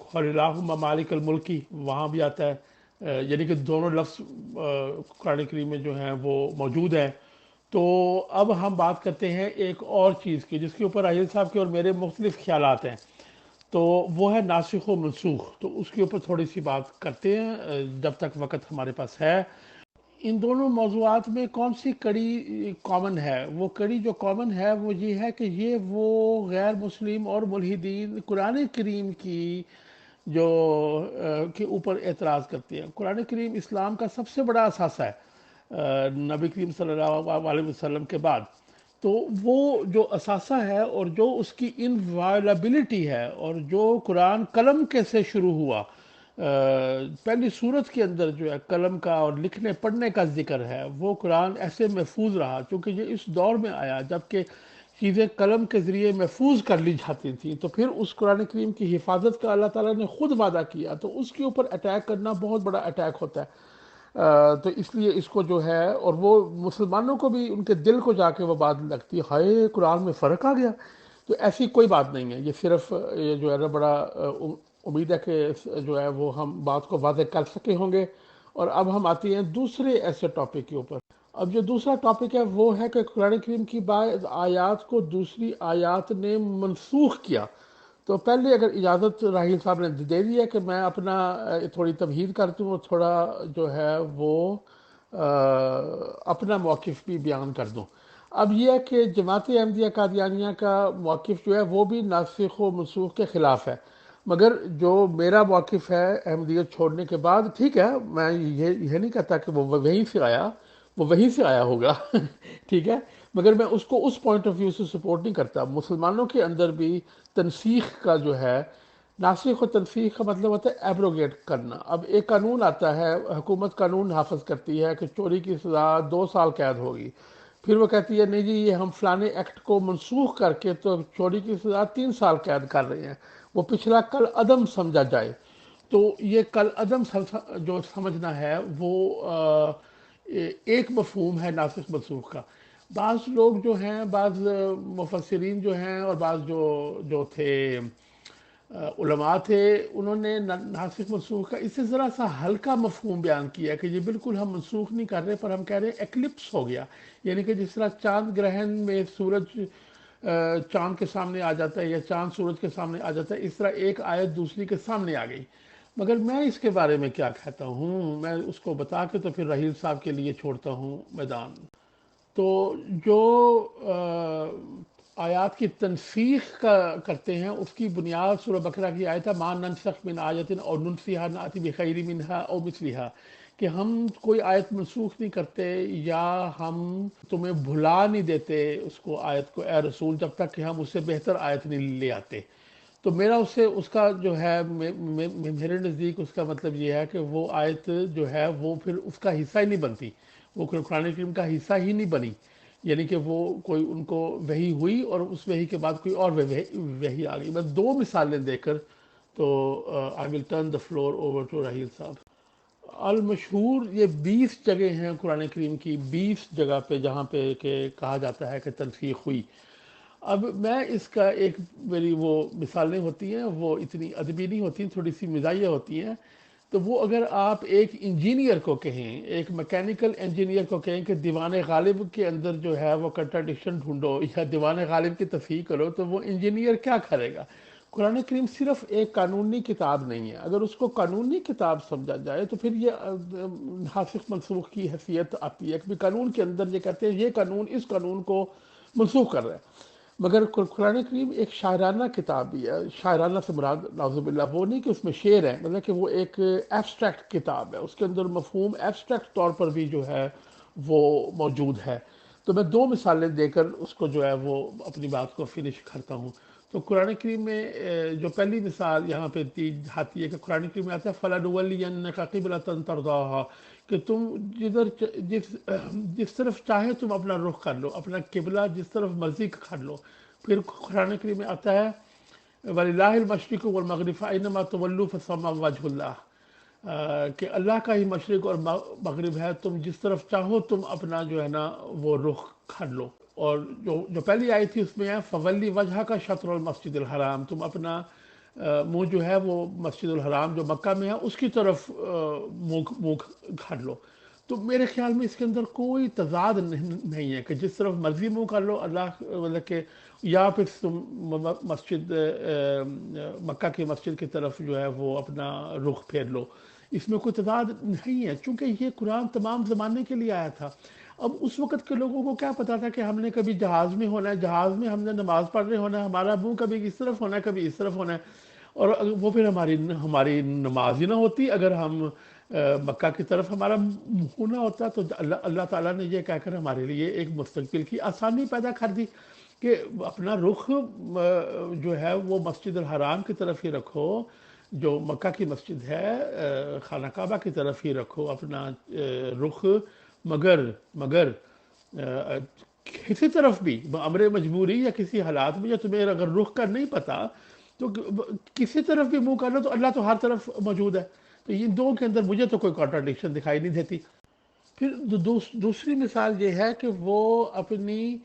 خلِّلَّهُ ممالک الملکی وہاں بھی آتا ہے، یعنی کہ دونوں لفظ قرآن کریم میں جو ہیں وہ موجود ہیں. تو اب ہم بات کرتے ہیں ایک اور چیز کی جس کے اوپر راہیل صاحب کے اور میرے مختلف خیالات ہیں، تو وہ ہے ناسخ و منسوخ. تو اس کے اوپر تھوڑی سی بات کرتے ہیں جب تک وقت ہمارے پاس ہے. ان دونوں موضوعات میں کون سی کڑی کامن ہے؟ وہ کڑی جو کامن ہے وہ یہ ہے کہ یہ وہ غیر مسلم اور ملحدین قرآن کریم کی جو کے اوپر اعتراض کرتے ہیں. قرآن کریم اسلام کا سب سے بڑا اثاثہ ہے نبی کریم صلی اللہ علیہ وسلم کے بعد. تو وہ جو اثاثہ ہے اور جو اس کی انوائلبلٹی ہے، اور جو قرآن قلم کے سے شروع ہوا، پہلی صورت کے اندر جو ہے قلم کا اور لکھنے پڑھنے کا ذکر ہے، وہ قرآن ایسے محفوظ رہا چونکہ یہ اس دور میں آیا جب کہ چیزیں قلم کے ذریعے محفوظ کر لی جاتی تھیں، تو پھر اس قرآن کریم کی حفاظت کا اللہ تعالیٰ نے خود وعدہ کیا، تو اس کے اوپر اٹیک کرنا بہت بڑا اٹیک ہوتا ہے۔ تو اس لیے اس کو جو ہے، اور وہ مسلمانوں کو بھی ان کے دل کو جا کے وہ بات لگتی ہے، ہائے قرآن میں فرق آ گیا۔ تو ایسی کوئی بات نہیں ہے، یہ صرف یہ جو ہے نا بڑا امید ہے کہ جو ہے وہ ہم بات کو واضح کر سکے ہوں گے۔ اور اب ہم آتے ہیں دوسرے ایسے ٹاپک کے اوپر۔ اب جو دوسرا ٹاپک ہے وہ ہے کہ قرآن کریم کی بعض آیات کو دوسری آیات نے منسوخ کیا۔ تو پہلے اگر اجازت راہیل صاحب نے دے دی ہے کہ میں اپنا تھوڑی تمہید کر دوں اور تھوڑا جو ہے وہ اپنا موقف بھی بیان کر دوں۔ اب یہ ہے کہ جماعت احمدیہ قادیانیہ کا موقف جو ہے وہ بھی ناسخ و منسوخ کے خلاف ہے، مگر جو میرا موقف ہے احمدیت چھوڑنے کے بعد، ٹھیک ہے میں یہ نہیں کہتا کہ وہ وہیں سے آیا، وہ وہیں سے آیا ہوگا ٹھیک ہے، مگر میں اس کو اس پوائنٹ آف ویو سے سپورٹ نہیں کرتا۔ مسلمانوں کے اندر بھی تنسیخ کا جو ہے، ناسخ و تنسیخ کا مطلب ہوتا ہے ایبروگیٹ کرنا۔ اب ایک قانون آتا ہے، حکومت قانون نافذ کرتی ہے کہ چوری کی سزا 2 سال قید ہوگی، پھر وہ کہتی ہے نہیں جی یہ ہم فلانے ایکٹ کو منسوخ کر کے تو چوری کی سزا 3 سال قید کر رہے ہیں، وہ پچھلا کل عدم سمجھا جائے۔ تو یہ کل عدم جو سمجھنا ہے وہ ایک مفہوم ہے ناسخ منسوخ کا۔ بعض لوگ جو ہیں، بعض مفسرین جو ہیں اور بعض جو تھے علماء تھے، انہوں نے ناسخ منسوخ کا اس سے ذرا سا ہلکا مفہوم بیان کیا کہ یہ بالکل ہم منسوخ نہیں کر رہے، پر ہم کہہ رہے ہیں ایکلپس ہو گیا، یعنی کہ جس طرح چاند گرہن میں سورج چاند کے سامنے آ جاتا ہے یا چاند سورج کے سامنے آ جاتا ہے، اس طرح ایک آیت دوسری کے سامنے آ گئی۔ مگر میں اس کے بارے میں کیا کہتا ہوں، میں اس کو بتا کے تو پھر رحیل صاحب کے لیے چھوڑتا ہوں میدان۔ تو جو آیات کی تنسیخ کرتے ہیں اس کی بنیاد سورہ بقرہ کی آیت ہے ما ننسخ من آیت او ننسیھا نأتی بخیر منہا او مثلھا، کہ ہم کوئی آیت منسوخ نہیں کرتے یا ہم تمہیں بھلا نہیں دیتے اس کو، آیت کو، اے رسول، جب تک کہ ہم اس سے بہتر آیت نہیں لے آتے۔ تو میرا اس کا جو ہے میرے نزدیک اس کا مطلب یہ ہے کہ وہ آیت جو ہے وہ پھر اس کا حصہ ہی نہیں بنتی، وہ قرآن کریم کا حصہ ہی نہیں بنی، یعنی کہ وہ کوئی ان کو وحی ہوئی اور اس وحی کے بعد کوئی اور وحی آ گئی۔ بس 2 مثالیں دے کر تو I will turn the floor over to Raheel صاحب۔ المشہور یہ 20 جگہ ہیں قرآن کریم کی، 20 جگہ پہ جہاں پہ کہ کہا جاتا ہے کہ تنسیخ ہوئی۔ اب میں اس کا ایک میری وہ مثالیں ہوتی ہیں وہ اتنی ادبی نہیں ہوتی، تھوڑی سی مزاحیہ ہوتی ہیں، تو وہ اگر آپ ایک انجینئر کو کہیں، ایک میکینیکل انجینئر کو کہیں کہ دیوان غالب کے اندر جو ہے وہ کنٹراڈکشن ڈھونڈو یا دیوان غالب کی تصحیح کرو، تو وہ انجینئر کیا کرے گا؟ قرآن کریم صرف ایک قانونی کتاب نہیں ہے، اگر اس کو قانونی کتاب سمجھا جائے تو پھر یہ ناسخ منسوخ کی حیثیت آتی ہے کہ قانون کے اندر یہ کہتے ہیں یہ قانون اس قانون کو منسوخ کر رہا ہے۔ مگر قرآن کریم ایک شاعرانہ کتاب بھی ہے، شاعرانہ سے مراد نعوذ باللہ وہ نہیں کہ اس میں شعر ہے، مطلب کہ وہ ایک ایبسٹریکٹ کتاب ہے، اس کے اندر مفہوم ایبسٹریکٹ طور پر بھی جو ہے وہ موجود ہے۔ تو میں 2 مثالیں دے کر اس کو جو ہے وہ اپنی بات کو فنش کرتا ہوں۔ تو قرآن کریم میں جو پہلی مثال یہاں پہ آتی ہے کہ قرآن کریم میں آتا ہے فَلَنُوَلِّيَنَّكَ قِبْلَةً تَرْضَاهَا، کہ تم جس طرف چاہے تم اپنا رخ کر لو، اپنا قبلہ جس طرف مرضی کر لو۔ پھر قرآن کریم میں آتا ہے وَلِلَّهِ الْمَشْرِقُ وَالْمَغْرِبُ فَأَيْنَمَا تُوَلُّوا فَثَمَّ وَجْهُ اللَّهِ، کہ اللہ کا ہی مشرق اور مغرب ہے، تم جس طرف چاہو تم اپنا جو ہے نا وہ رخ کر لو۔ اور جو پہلی آئی تھی اس میں ہے فَوَلِّ وَجْهَكَ شَطْرَ الْمَسْجِدِ الْحَرَامِ، تم اپنا منہ جو ہے وہ مسجد الحرام جو مکہ میں ہے اس کی طرف منہ کر لو۔ تو میرے خیال میں اس کے اندر کوئی تضاد نہیں ہے کہ جس طرف مرضی منہ کر لو اللہ، مطلب کہ یا پھر تم مسجد مکہ کی مسجد کی طرف جو ہے وہ اپنا رخ پھیر لو، اس میں کوئی تضاد نہیں ہے، چونکہ یہ قرآن تمام زمانے کے لیے آیا تھا۔ اب اس وقت کے لوگوں کو کیا پتا تھا کہ ہم نے کبھی جہاز میں ہونا ہے، جہاز میں ہم نے نماز پڑھ رہے ہونا ہے، ہمارا منہ کبھی اس طرف ہونا ہے کبھی اس طرف ہونا ہے، اور وہ پھر ہماری نماز ہی نہ ہوتی اگر ہم مکہ کی طرف ہمارا منہ نہ ہوتا۔ تو اللہ تعالیٰ نے یہ کہہ کر ہمارے لیے ایک مستقبل کی آسانی پیدا کر دی کہ اپنا رخ جو ہے وہ مسجد الحرام کی طرف ہی رکھو، جو مکہ کی مسجد ہے خانہ کعبہ کی طرف ہی رکھو اپنا رخ، مگر کسی طرف بھی امر مجبوری یا کسی حالات میں، یا تمہیں اگر رخ کا نہیں پتا تو کسی طرف بھی منہ کر لو، تو اللہ تو ہر طرف موجود ہے. تو ان دو کے اندر مجھے تو کوئی کانٹراڈکشن دکھائی نہیں دیتی. پھر دوسری مثال یہ ہے کہ وہ اپنی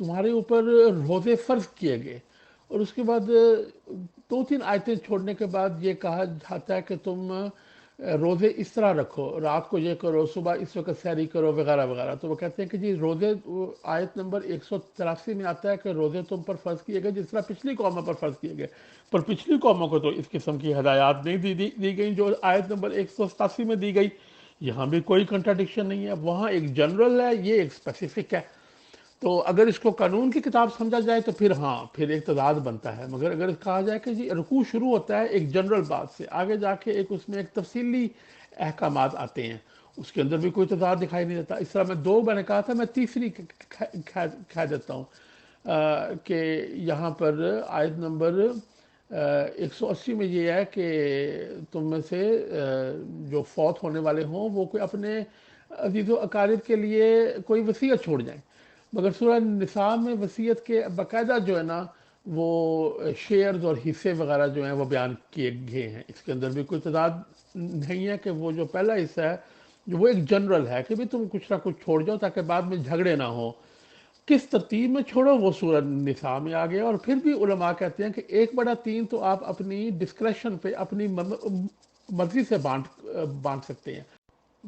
تمہارے اوپر روزے فرض کیے گئے، اور اس کے بعد 2-3 آیتیں چھوڑنے کے بعد یہ کہا جاتا ہے کہ تم روزے اس طرح رکھو، رات کو یہ کرو، صبح اس وقت سحری کرو، وغیرہ وغیرہ. تو وہ کہتے ہیں کہ جی روزے، آیت نمبر 183 میں آتا ہے کہ روزے تم پر فرض کیے گئے جس طرح پچھلی قوموں پر فرض کیے گئے، پر پچھلی قوموں کو تو اس قسم کی ہدایات نہیں دی گئی جو آیت نمبر 187 میں دی گئی. یہاں بھی کوئی کنٹراڈکشن نہیں ہے، وہاں ایک جنرل ہے، یہ ایک اسپیسیفک ہے. تو اگر اس کو قانون کی کتاب سمجھا جائے تو پھر ایک تضاد بنتا ہے. مگر اگر کہا جائے کہ جی رکوع شروع ہوتا ہے ایک جنرل بات سے، آگے جا کے اس میں ایک تفصیلی احکامات آتے ہیں، اس کے اندر بھی کوئی تضاد دکھائی نہیں دیتا. اس طرح میں نے کہا تھا، میں تیسری کہہ دیتا ہوں کہ یہاں پر آیت نمبر 180 میں یہ ہے کہ تم میں سے جو فوت ہونے والے ہوں وہ کوئی اپنے عزیز و اقارب کے لیے کوئی وصیت چھوڑ جائیں. مگر سورہ نساء میں وصیت کے باقاعدہ جو ہے نا وہ شیئرز اور حصے وغیرہ جو ہیں وہ بیان کیے گئے ہیں. اس کے اندر بھی کوئی تضاد نہیں ہے کہ وہ جو پہلا حصہ ہے جو وہ ایک جنرل ہے کہ بھی تم کچھ نہ کچھ چھوڑ جاؤ تاکہ بعد میں جھگڑے نہ ہوں. کس ترتیب میں چھوڑو وہ سورہ نساء میں آ گیا. اور پھر بھی علماء کہتے ہیں کہ 1/3 تو آپ اپنی ڈسکریشن پہ اپنی مرضی سے بانٹ سکتے ہیں.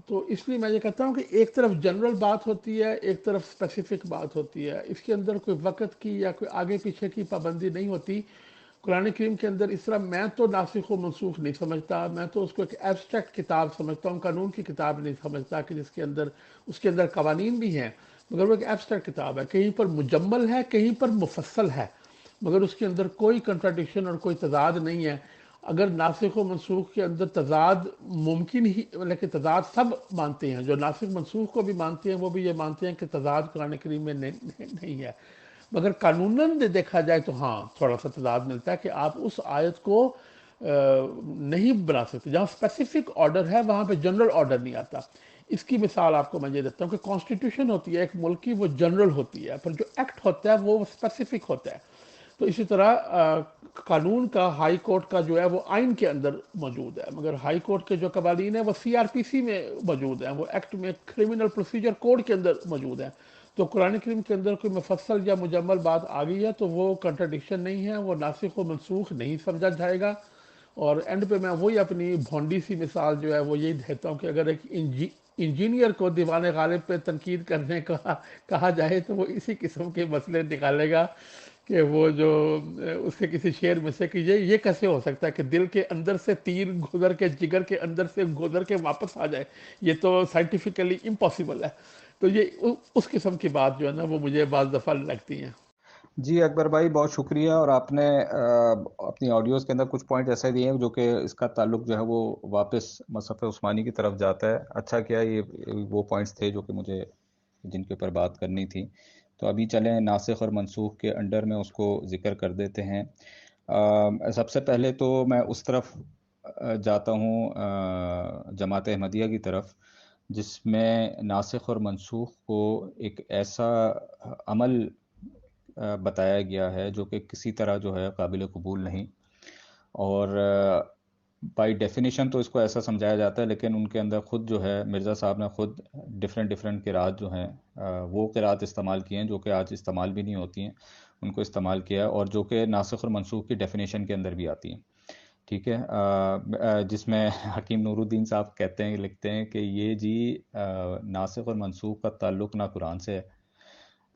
تو اس لیے میں یہ کہتا ہوں کہ ایک طرف جنرل بات ہوتی ہے، ایک طرف اسپیسیفک بات ہوتی ہے. اس کے اندر کوئی وقت کی یا کوئی آگے پیچھے کی پابندی نہیں ہوتی. قرآن کریم کے اندر اس طرح میں تو ناسخ و منسوخ نہیں سمجھتا، میں تو اس کو ایک ایبسٹریکٹ کتاب سمجھتا ہوں، قانون کی کتاب نہیں سمجھتا کہ جس کے اندر اس کے اندر قوانین بھی ہیں، مگر وہ ایک ایبسٹریکٹ کتاب ہے. کہیں پر مجمل ہے، کہیں پر مفصل ہے، مگر اس کے اندر کوئی کنٹراڈکشن اور کوئی تضاد نہیں ہے. اگر ناسخ و منسوخ کے اندر تضاد ممکن ہی، لیکن تضاد سب مانتے ہیں، جو ناسخ منسوخ کو بھی مانتے ہیں وہ بھی یہ مانتے ہیں کہ تضاد قرآن کریم میں نہیں ہے. مگر قانوناً دیکھا جائے تو ہاں تھوڑا سا تضاد ملتا ہے کہ آپ اس آیت کو نہیں بنا سکتے. جہاں اسپیسیفک آرڈر ہے وہاں پہ جنرل آرڈر نہیں آتا. اس کی مثال آپ کو میں یہ دیتا ہوں کہ کانسٹیٹیوشن ہوتی ہے ایک ملک کی، وہ جنرل ہوتی ہے، پر جو ایکٹ ہوتا ہے وہ اسپیسیفک ہوتا ہے. تو اسی طرح قانون کا ہائی کورٹ کا جو ہے وہ آئین کے اندر موجود ہے، مگر ہائی کورٹ کے جو قوانین ہیں وہ CRPC میں موجود ہیں، وہ ایکٹ میں کرمنل پروسیجر کوڈ کے اندر موجود ہیں. تو قرآن کریم کے اندر کوئی مفصل یا مجمل بات آ گئی ہے تو وہ کنٹراڈکشن نہیں ہے، وہ ناسخ و منسوخ نہیں سمجھا جائے گا. اور اینڈ پہ میں وہی اپنی بھونڈی سی مثال جو ہے وہ یہی دیتا ہوں کہ اگر ایک انجینئر کو دیوان غالب پہ تنقید کرنے کا کہا جائے تو وہ اسی قسم کے مسئلے نکالے گا کہ وہ جو اس کے کسی شعر میں سے کہ یہ کیسے ہو سکتا ہے کہ دل کے اندر سے تیر گزر کے جگر کے اندر سے گزر کے واپس آ جائے، یہ تو سائنٹیفکلی امپاسبل ہے. تو یہ اس قسم کی بات جو ہے نا وہ مجھے بعض دفعہ لگتی ہیں. جی اکبر بھائی بہت شکریہ. اور آپ نے اپنی آڈیوز کے اندر کچھ پوائنٹ ایسے دیے ہیں جو کہ اس کا تعلق جو ہے وہ واپس مصحف عثمانی کی طرف جاتا ہے. اچھا کیا یہ وہ پوائنٹس تھے جو کہ مجھے جن کے اوپر بات کرنی تھی. تو ابھی چلیں ناسخ اور منسوخ کے انڈر میں اس کو ذکر کر دیتے ہیں. سب سے پہلے تو میں اس طرف جاتا ہوں جماعت احمدیہ کی طرف، جس میں ناسخ اور منسوخ کو ایک ایسا عمل بتایا گیا ہے جو کہ کسی طرح جو ہے قابل قبول نہیں. اور بائی ڈیفینیشن تو اس کو ایسا سمجھایا جاتا ہے، لیکن ان کے اندر خود جو ہے مرزا صاحب نے خود ڈفرینٹ قرات جو ہیں وہ قرات استعمال کی ہیں جو کہ آج استعمال بھی نہیں ہوتی ہیں، ان کو استعمال کیا ہے، اور جو کہ ناسخ اور منسوخ کی ڈیفینیشن کے اندر بھی آتی ہیں. ٹھیک ہے، جس میں حکیم نور الدین صاحب کہتے ہیں، لکھتے ہیں کہ یہ جی ناسخ اور منسوخ کا تعلق نہ قرآن سے ہے،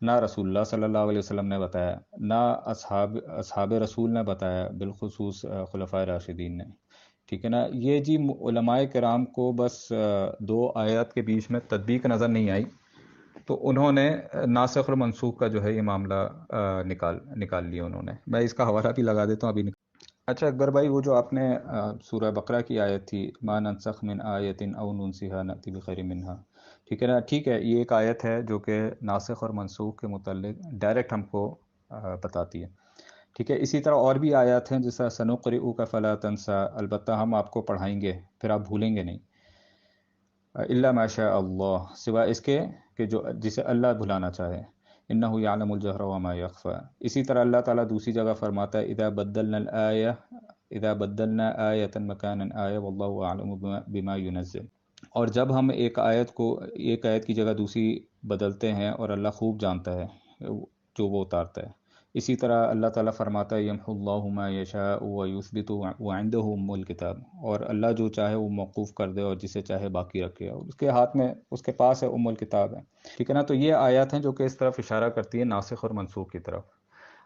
نہ رسول اللہ صلی اللہ علیہ وسلم نے بتایا، نہ اصحاب رسول نے بتایا، بالخصوص خلفائے راشدین نے. ٹھیک ہے نا. یہ جی علماء کرام کو بس 2 آیات کے بیچ میں تطبیق نظر نہیں آئی تو انہوں نے ناسخ اور منسوخ کا جو ہے یہ معاملہ نکال لیا انہوں نے. میں اس کا حوالہ بھی لگا دیتا ہوں ابھی. اچھا اکبر بھائی، وہ جو آپ نے سورہ بقرہ کی آیت تھی، ما ننسخ من آیت او ننسها نأتی بخیر منہا، ٹھیک ہے نا. ٹھیک ہے، یہ ایک آیت ہے جو کہ ناسخ اور منسوخ کے متعلق ڈائریکٹ ہم کو بتاتی ہے. ٹھیک ہے، اسی طرح اور بھی آیات ہیں جیسا سنقرئک فلا تنسا، البتہ ہم آپ کو پڑھائیں گے پھر آپ بھولیں گے نہیں، الا ما شاء اللہ، سوائے اس کے کہ جو جسے اللہ بھلانا چاہے، انہ یعلم الجہر وما یخفی۔ اسی طرح اللہ تعالیٰ دوسری جگہ فرماتا ہے اذا بدلنا آیۃ مکانا آیہ واللہ اعلم بما ینزل، اور جب ہم ایک آیت کی جگہ دوسری بدلتے ہیں اور اللہ خوب جانتا ہے جو وہ اتارتا ہے۔ اسی طرح اللہ تعالیٰ فرماتا ہے یمحو اللہ ما یشاء ویثبت وعندہ ام الکتاب، اور اللہ جو چاہے وہ موقوف کر دے اور جسے چاہے باقی رکھے، اور اس کے ہاتھ میں، اس کے پاس ہے ام الکتاب ہے، ٹھیک ہے نا۔ تو یہ آیات ہیں جو کہ اس طرف اشارہ کرتی ہے ناسخ اور منسوخ کی طرف۔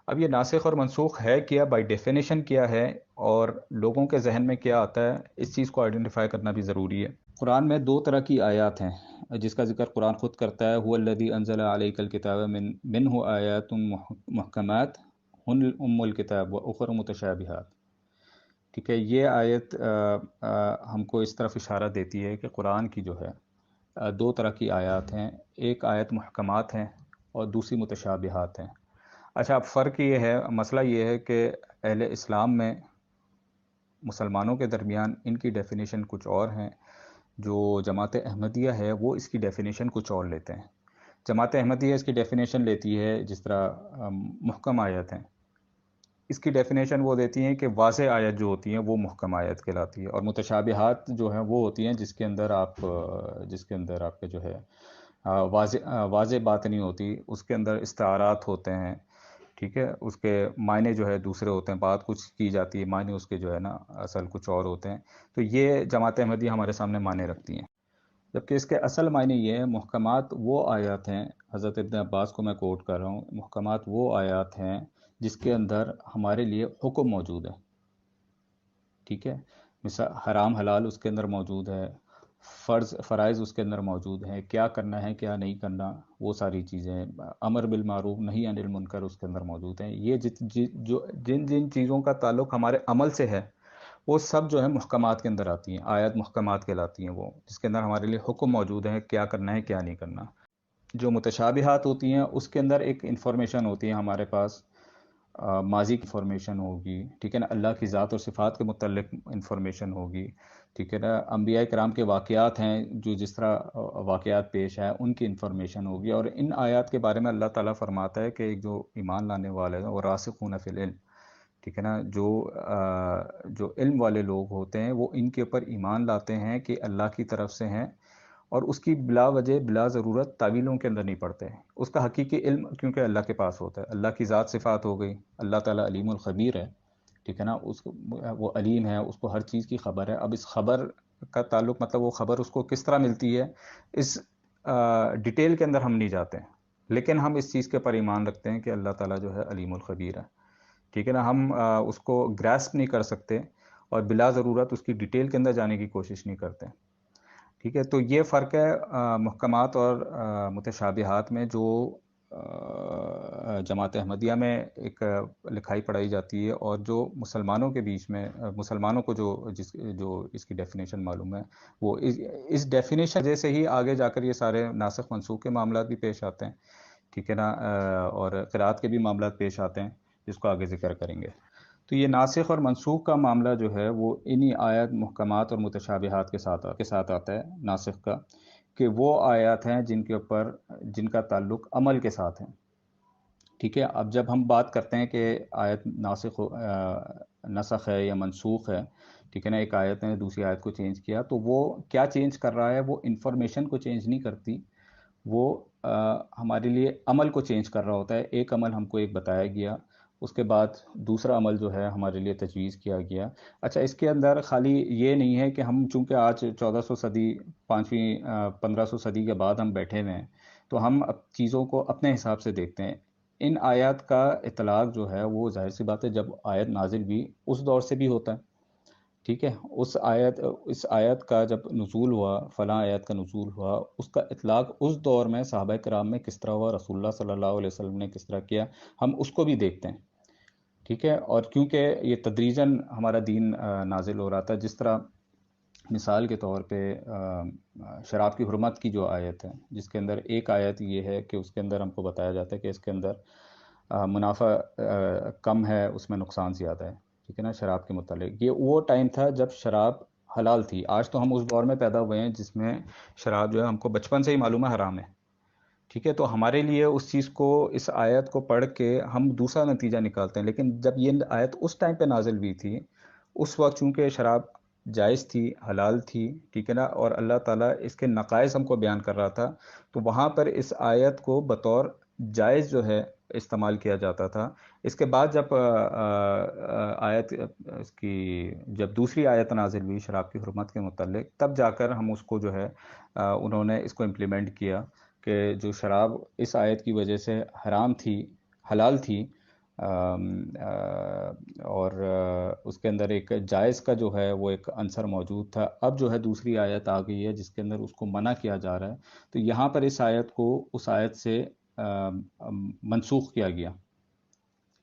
اب یہ ناسخ اور منسوخ ہے کیا، بائی ڈیفینیشن کیا ہے، اور لوگوں کے ذہن میں کیا آتا ہے، اس چیز کو آئیڈینٹیفائی کرنا بھی ضروری ہے۔ قرآن میں دو طرح کی آیات ہیں جس کا ذکر قرآن خود کرتا ہے، هو الذی انزل علیک الکتاب منہ آیات محکمات ہن ام الکتاب واخر متشابہات، ٹھیک ہے۔ یہ آیت ہم کو اس طرف اشارہ دیتی ہے کہ قرآن کی جو ہے دو طرح کی آیات ہیں، ایک آیت محکمات ہیں اور دوسری متشابہات ہیں۔ اچھا، اب فرق یہ ہے، مسئلہ یہ ہے کہ اہل اسلام میں مسلمانوں کے درمیان ان کی ڈیفینیشن کچھ اور ہیں، جو جماعت احمدیہ ہے وہ اس کی ڈیفینیشن کچھ اور لیتے ہیں۔ جماعت احمدیہ اس کی ڈیفینیشن لیتی ہے جس طرح محکم آیت ہیں، اس کی ڈیفینیشن وہ دیتی ہیں کہ واضح آیت جو ہوتی ہیں وہ محکم آیت کہلاتی ہے، اور متشابہات جو ہیں وہ ہوتی ہیں جس کے اندر آپ کے جو ہے واضح بات نہیں ہوتی، اس کے اندر استعارات ہوتے ہیں، ٹھیک ہے، اس کے معنی جو ہے دوسرے ہوتے ہیں، بات کچھ کی جاتی ہے، معنی اس کے جو ہے نا اصل کچھ اور ہوتے ہیں۔ تو یہ جماعت احمدیہ ہمارے سامنے معنی رکھتی ہیں، جبکہ اس کے اصل معنی یہ ہے، محکمات وہ آیات ہیں، حضرت ابن عباس کو میں کوٹ کر رہا ہوں، محکمات وہ آیات ہیں جس کے اندر ہمارے لیے حکم موجود ہے، ٹھیک ہے، مثال حرام حلال اس کے اندر موجود ہے، فرائض اس کے اندر موجود ہیں، کیا کرنا ہے کیا نہیں کرنا وہ ساری چیزیں، امر بالمعروف نہی عن المنکر اس کے اندر موجود ہیں۔ یہ جن چیزوں کا تعلق ہمارے عمل سے ہے وہ سب جو ہے محکمات کے اندر آتی ہیں، آیات محکمات کہلاتی ہیں، وہ جس کے اندر ہمارے لیے حکم موجود ہے، کیا کرنا ہے کیا نہیں کرنا۔ جو متشابہات ہوتی ہیں اس کے اندر ایک انفارمیشن ہوتی ہے ہمارے پاس، ماضی کی انفارمیشن ہوگی، ٹھیک ہے نا، اللہ کی ذات اور صفات کے متعلق انفارمیشن ہوگی، ٹھیک ہے نا، انبیاء کرام کے واقعات ہیں جو جس طرح واقعات پیش ہیں ان کی انفارمیشن ہوگی، اور ان آیات کے بارے میں اللہ تعالیٰ فرماتا ہے کہ جو ایمان لانے والے ہیں وہ راسخون فی العلم، ٹھیک ہے نا، جو علم والے لوگ ہوتے ہیں وہ ان کے اوپر ایمان لاتے ہیں کہ اللہ کی طرف سے ہیں، اور اس کی بلا وجہ بلا ضرورت تعویلوں کے اندر نہیں پڑتے، اس کا حقیقی علم کیونکہ اللہ کے پاس ہوتا ہے، اللہ کی ذات صفات ہو گئی، اللہ تعالیٰ علیم الخبیر ہے، ٹھیک ہے نا، وہ علیم ہے، اس کو ہر چیز کی خبر ہے۔ اب اس خبر کا تعلق مطلب وہ خبر اس کو کس طرح ملتی ہے، اس ڈیٹیل کے اندر ہم نہیں جاتے، لیکن ہم اس چیز کے پر ایمان رکھتے ہیں کہ اللہ تعالیٰ جو ہے علیم الخبیر ہے، ٹھیک ہے نا، ہم اس کو گراسپ نہیں کر سکتے اور بلا ضرورت اس کی ڈیٹیل کے اندر جانے کی کوشش نہیں کرتے، ٹھیک ہے۔ تو یہ فرق ہے محکمات اور متشابہات میں، جو جماعت احمدیہ میں ایک لکھائی پڑھائی جاتی ہے، اور جو مسلمانوں کے بیچ میں، مسلمانوں کو جو اس کی ڈیفینیشن معلوم ہے، وہ اس ڈیفینیشن جیسے ہی آگے جا کر یہ سارے ناسخ منسوخ کے معاملات بھی پیش آتے ہیں، ٹھیک ہے نا، اور قرات کے بھی معاملات پیش آتے ہیں جس کو آگے ذکر کریں گے۔ تو یہ ناسخ اور منسوخ کا معاملہ جو ہے وہ انہی آیات محکمات اور متشابہات کے ساتھ آتا ہے، ناسخ کا، کہ وہ آیات ہیں جن کا تعلق عمل کے ساتھ ہے، ٹھیک ہے۔ اب جب ہم بات کرتے ہیں کہ آیت نسخ ہے یا منسوخ ہے، ٹھیک ہے نا، ایک آیت نے دوسری آیت کو چینج کیا، تو وہ کیا چینج کر رہا ہے، وہ انفارمیشن کو چینج نہیں کرتی، وہ ہمارے لیے عمل کو چینج کر رہا ہوتا ہے۔ ایک عمل ہم کو ایک بتایا گیا، اس کے بعد دوسرا عمل جو ہے ہمارے لیے تجویز کیا گیا۔ اچھا، اس کے اندر خالی یہ نہیں ہے کہ ہم چونکہ آج 1400 صدی 1500 صدی کے بعد ہم بیٹھے ہوئے ہیں، تو ہم چیزوں کو اپنے حساب سے دیکھتے ہیں۔ ان آیات کا اطلاق جو ہے وہ ظاہر سی بات ہے جب آیت نازل بھی اس دور سے بھی ہوتا ہے، ٹھیک ہے، اس آیت کا جب نزول ہوا، فلاں آیت کا نزول ہوا، اس کا اطلاق اس دور میں صحابہ کرام میں کس طرح ہوا، رسول اللہ صلی اللہ علیہ وسلم نے کس طرح کیا، ہم اس کو بھی دیکھتے ہیں، ٹھیک ہے۔ اور کیونکہ یہ تدریجاً ہمارا دین نازل ہو رہا تھا، جس طرح مثال کے طور پہ شراب کی حرمت کی جو آیت ہے، جس کے اندر ایک آیت یہ ہے کہ اس کے اندر ہم کو بتایا جاتا ہے کہ اس کے اندر منافع کم ہے، اس میں نقصان زیادہ ہے، ٹھیک ہے نا، شراب کے متعلق۔ یہ وہ ٹائم تھا جب شراب حلال تھی۔ آج تو ہم اس دور میں پیدا ہوئے ہیں جس میں شراب جو ہے ہم کو بچپن سے ہی معلوم ہے حرام ہے، ٹھیک ہے۔ تو ہمارے لیے اس چیز کو، اس آیت کو پڑھ کے ہم دوسرا نتیجہ نکالتے ہیں، لیکن جب یہ آیت اس ٹائم پہ نازل ہوئی تھی، اس وقت چونکہ شراب جائز تھی، حلال تھی، ٹھیک ہے نا، اور اللہ تعالیٰ اس کے نقائص ہم کو بیان کر رہا تھا، تو وہاں پر اس آیت کو بطور جائز جو ہے استعمال کیا جاتا تھا۔ اس کے بعد جب آیت اس کی جب دوسری آیت نازل ہوئی شراب کی حرمت کے متعلق، تب جا کر ہم اس کو جو ہے انہوں نے اس کو امپلیمنٹ کیا کہ جو شراب اس آیت کی وجہ سے حرام تھی، حلال تھی، اور اس کے اندر ایک جائز کا جو ہے وہ ایک عنصر موجود تھا۔ اب جو ہے دوسری آیت آ گئی ہے جس کے اندر اس کو منع کیا جا رہا ہے، تو یہاں پر اس آیت کو اس آیت سے منسوخ کیا گیا،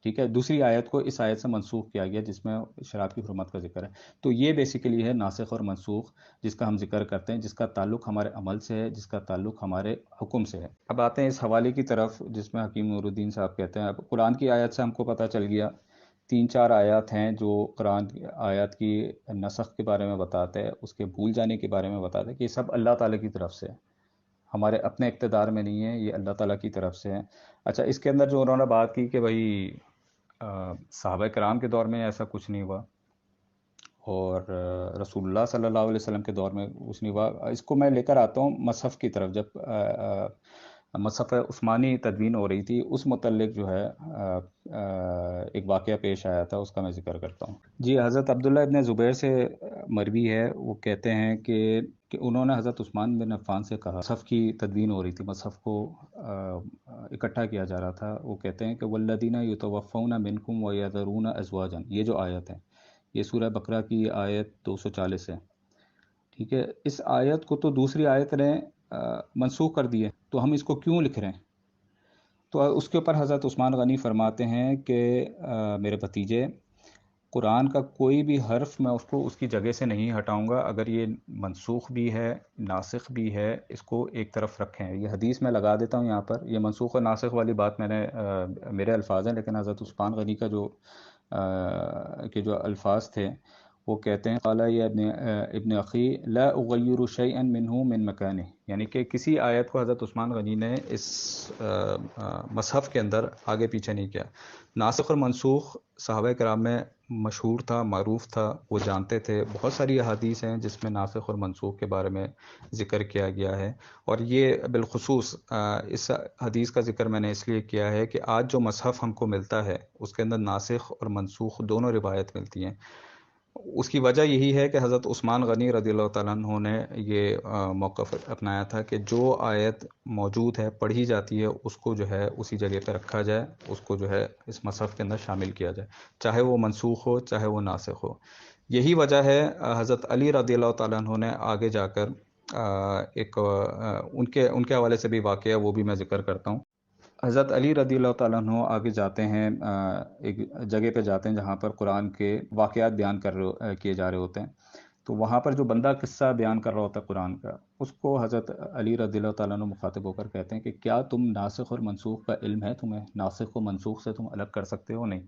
ٹھیک ہے، دوسری آیت کو اس آیت سے منسوخ کیا گیا جس میں شراب کی حرمت کا ذکر ہے۔ تو یہ بیسیکلی ہے ناسخ اور منسوخ جس کا ہم ذکر کرتے ہیں، جس کا تعلق ہمارے عمل سے ہے، جس کا تعلق ہمارے حکم سے ہے۔ اب آتے ہیں اس حوالے کی طرف جس میں حکیم نور الدین صاحب کہتے ہیں، اب قرآن کی آیت سے ہم کو پتہ چل گیا، 3-4 آیات ہیں جو قرآن کی آیات کی نسخ کے بارے میں بتاتے ہیں، اس کے بھول جانے کے بارے میں بتاتے ہیں کہ یہ سب اللہ تعالیٰ کی طرف سے ہے، ہمارے اپنے اقتدار میں نہیں ہے، یہ اللہ تعالیٰ کی طرف سے ہے۔ اچھا، اس کے اندر جو انہوں نے بات کی کہ بھائی صحابہ کرام کے دور میں ایسا کچھ نہیں ہوا، اور رسول اللہ صلی اللہ علیہ وسلم کے دور میں کچھ نہیں ہوا، اس کو میں لے کر آتا ہوں مصحف کی طرف۔ جب مصحف عثمانی تدوین ہو رہی تھی، اس متعلق جو ہے ایک واقعہ پیش آیا تھا، اس کا میں ذکر کرتا ہوں۔ جی، حضرت عبداللہ ابن زبیر سے مروی ہے، وہ کہتے ہیں کہ انہوں نے حضرت عثمان بن عفان سے کہا، مصحف کی تدوین ہو رہی تھی، مصحف کو اکٹھا کیا جا رہا تھا، وہ کہتے ہیں کہ والذین یتوفون منکم ویذرون ازواجا، یہ جو آیت ہے، یہ سورہ بقرہ کی آیت 240 ہے، ٹھیک ہے۔ اس آیت کو تو دوسری آیت نے منسوخ کر دی ہے، تو ہم اس کو کیوں لکھ رہے ہیں؟ تو اس کے اوپر حضرت عثمان غنی فرماتے ہیں کہ میرے بھتیجے، قرآن کا کوئی بھی حرف میں اس کو اس کی جگہ سے نہیں ہٹاؤں گا، اگر یہ منسوخ بھی ہے، ناسخ بھی ہے، اس کو ایک طرف رکھیں۔ یہ حدیث میں لگا دیتا ہوں یہاں پر، یہ منسوخ اور ناسخ والی بات میں نے میرے الفاظ ہیں، لیکن حضرت عثمان غنی کا جو الفاظ تھے، وہ کہتے ہیں قال یا ابن اخی لا اغیر شیئا منہ من مکانہ، یعنی کہ کسی آیت کو حضرت عثمان غنی نے اس مصحف کے اندر آگے پیچھے نہیں کیا۔ ناسخ اور منسوخ صحابہ کرام میں مشہور تھا، معروف تھا، وہ جانتے تھے۔ بہت ساری احادیث ہیں جس میں ناسخ اور منسوخ کے بارے میں ذکر کیا گیا ہے، اور یہ بالخصوص اس حدیث کا ذکر میں نے اس لیے کیا ہے کہ آج جو مصحف ہم کو ملتا ہے اس کے اندر ناسخ اور منسوخ دونوں روایت ملتی ہیں۔ اس کی وجہ یہی ہے کہ حضرت عثمان غنی رضی اللہ تعالیٰ عنہ نے یہ موقف اپنایا تھا کہ جو آیت موجود ہے، پڑھی جاتی ہے، اس کو جو ہے اسی جگہ پہ رکھا جائے، اس کو جو ہے اس مصحف کے اندر شامل کیا جائے، چاہے وہ منسوخ ہو چاہے وہ ناسخ ہو۔ یہی وجہ ہے حضرت علی رضی اللہ تعالیٰ عنہ نے آگے جا کر ایک ان کے حوالے سے بھی واقعہ وہ بھی میں ذکر کرتا ہوں۔ حضرت علی رضی اللہ تعالیٰ عنہ آگے جاتے ہیں، ایک جگہ پہ جاتے ہیں جہاں پر قرآن کے واقعات بیان کیے جا رہے ہوتے ہیں، تو وہاں پر جو بندہ قصہ بیان کر رہا ہوتا ہے قرآن کا، اس کو حضرت علی رضی اللہ تعالیٰ عنہ مخاطب ہو کر کہتے ہیں کہ کیا تم ناسخ اور منسوخ کا علم ہے تمہیں؟ ناسخ و منسوخ سے تم الگ کر سکتے ہو؟ نہیں۔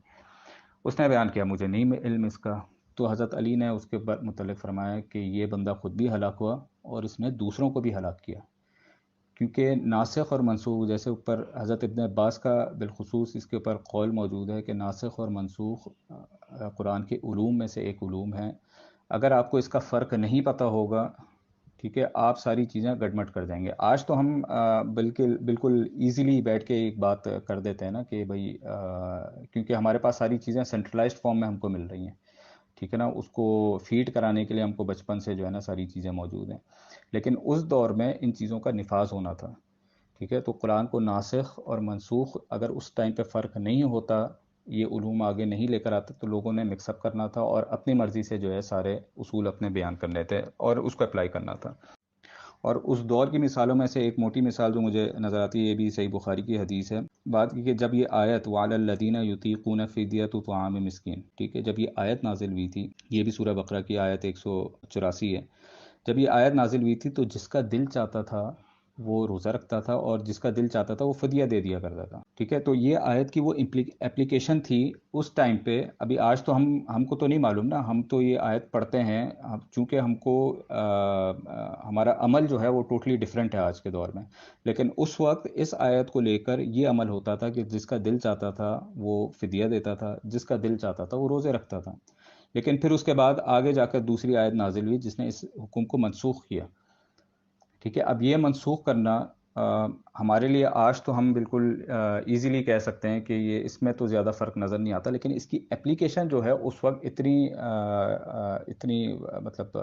اس نے بیان کیا مجھے نہیں علم اس کا۔ تو حضرت علی نے اس کے متعلق فرمایا کہ یہ بندہ خود بھی ہلاک ہوا اور اس نے دوسروں کو بھی ہلاک کیا، کیونکہ ناسخ اور منسوخ، جیسے اوپر حضرت ابن عباس کا بالخصوص اس کے اوپر قول موجود ہے کہ ناسخ اور منسوخ قرآن کے علوم میں سے ایک علوم ہے، اگر آپ کو اس کا فرق نہیں پتہ ہوگا، ٹھیک ہے، آپ ساری چیزیں گڈمٹ کر جائیں گے۔ آج تو ہم بالکل ایزیلی بیٹھ کے ایک بات کر دیتے ہیں نا کہ بھائی کیونکہ ہمارے پاس ساری چیزیں سینٹرلائزڈ فارم میں ہم کو مل رہی ہیں، ٹھیک ہے نا، اس کو فیڈ کرانے کے لیے ہم کو بچپن سے جو ہے نا ساری چیزیں موجود ہیں، لیکن اس دور میں ان چیزوں کا نفاذ ہونا تھا، ٹھیک ہے۔ تو قرآن کو ناسخ اور منسوخ اگر اس ٹائم پہ فرق نہیں ہوتا، یہ علوم آگے نہیں لے کر آتے، تو لوگوں نے مکس اپ کرنا تھا اور اپنی مرضی سے جو ہے سارے اصول اپنے بیان کرنے تھے اور اس کو اپلائی کرنا تھا۔ اور اس دور کی مثالوں میں سے ایک موٹی مثال جو مجھے نظر آتی ہے، یہ بھی صحیح بخاری کی حدیث ہے، بات کی کہ جب یہ آیت وعلی الذین یطیقون فدیۃ طعام مسکین، ٹھیک ہے، جب یہ آیت نازل ہوئی تھی، یہ بھی سورہ بقرہ کی آیت 184 ہے، جب یہ آیت نازل ہوئی تھی تو جس کا دل چاہتا تھا وہ روزہ رکھتا تھا، اور جس کا دل چاہتا تھا وہ فدیہ دے دیا کرتا تھا. ٹھیک ہے، تو یہ آیت کی وہ اپلیکیشن تھی اس ٹائم پہ. ابھی آج تو ہم کو تو نہیں معلوم نا، ہم تو یہ آیت پڑھتے ہیں چونکہ ہم کو ہمارا عمل جو ہے وہ ٹوٹلی ڈفرینٹ ہے آج کے دور میں. لیکن اس وقت اس آیت کو لے کر یہ عمل ہوتا تھا کہ جس کا دل چاہتا تھا وہ فدیہ دیتا تھا، جس کا دل چاہتا تھا وہ روزے رکھتا تھا. لیکن پھر اس کے بعد آگے جا کر دوسری آیت نازل ہوئی جس نے اس حکم کو منسوخ کیا. ٹھیک ہے، اب یہ منسوخ کرنا ہمارے لیے آج تو ہم بالکل ایزیلی کہہ سکتے ہیں کہ یہ اس میں تو زیادہ فرق نظر نہیں آتا، لیکن اس کی اپلیکیشن جو ہے اس وقت اتنی مطلب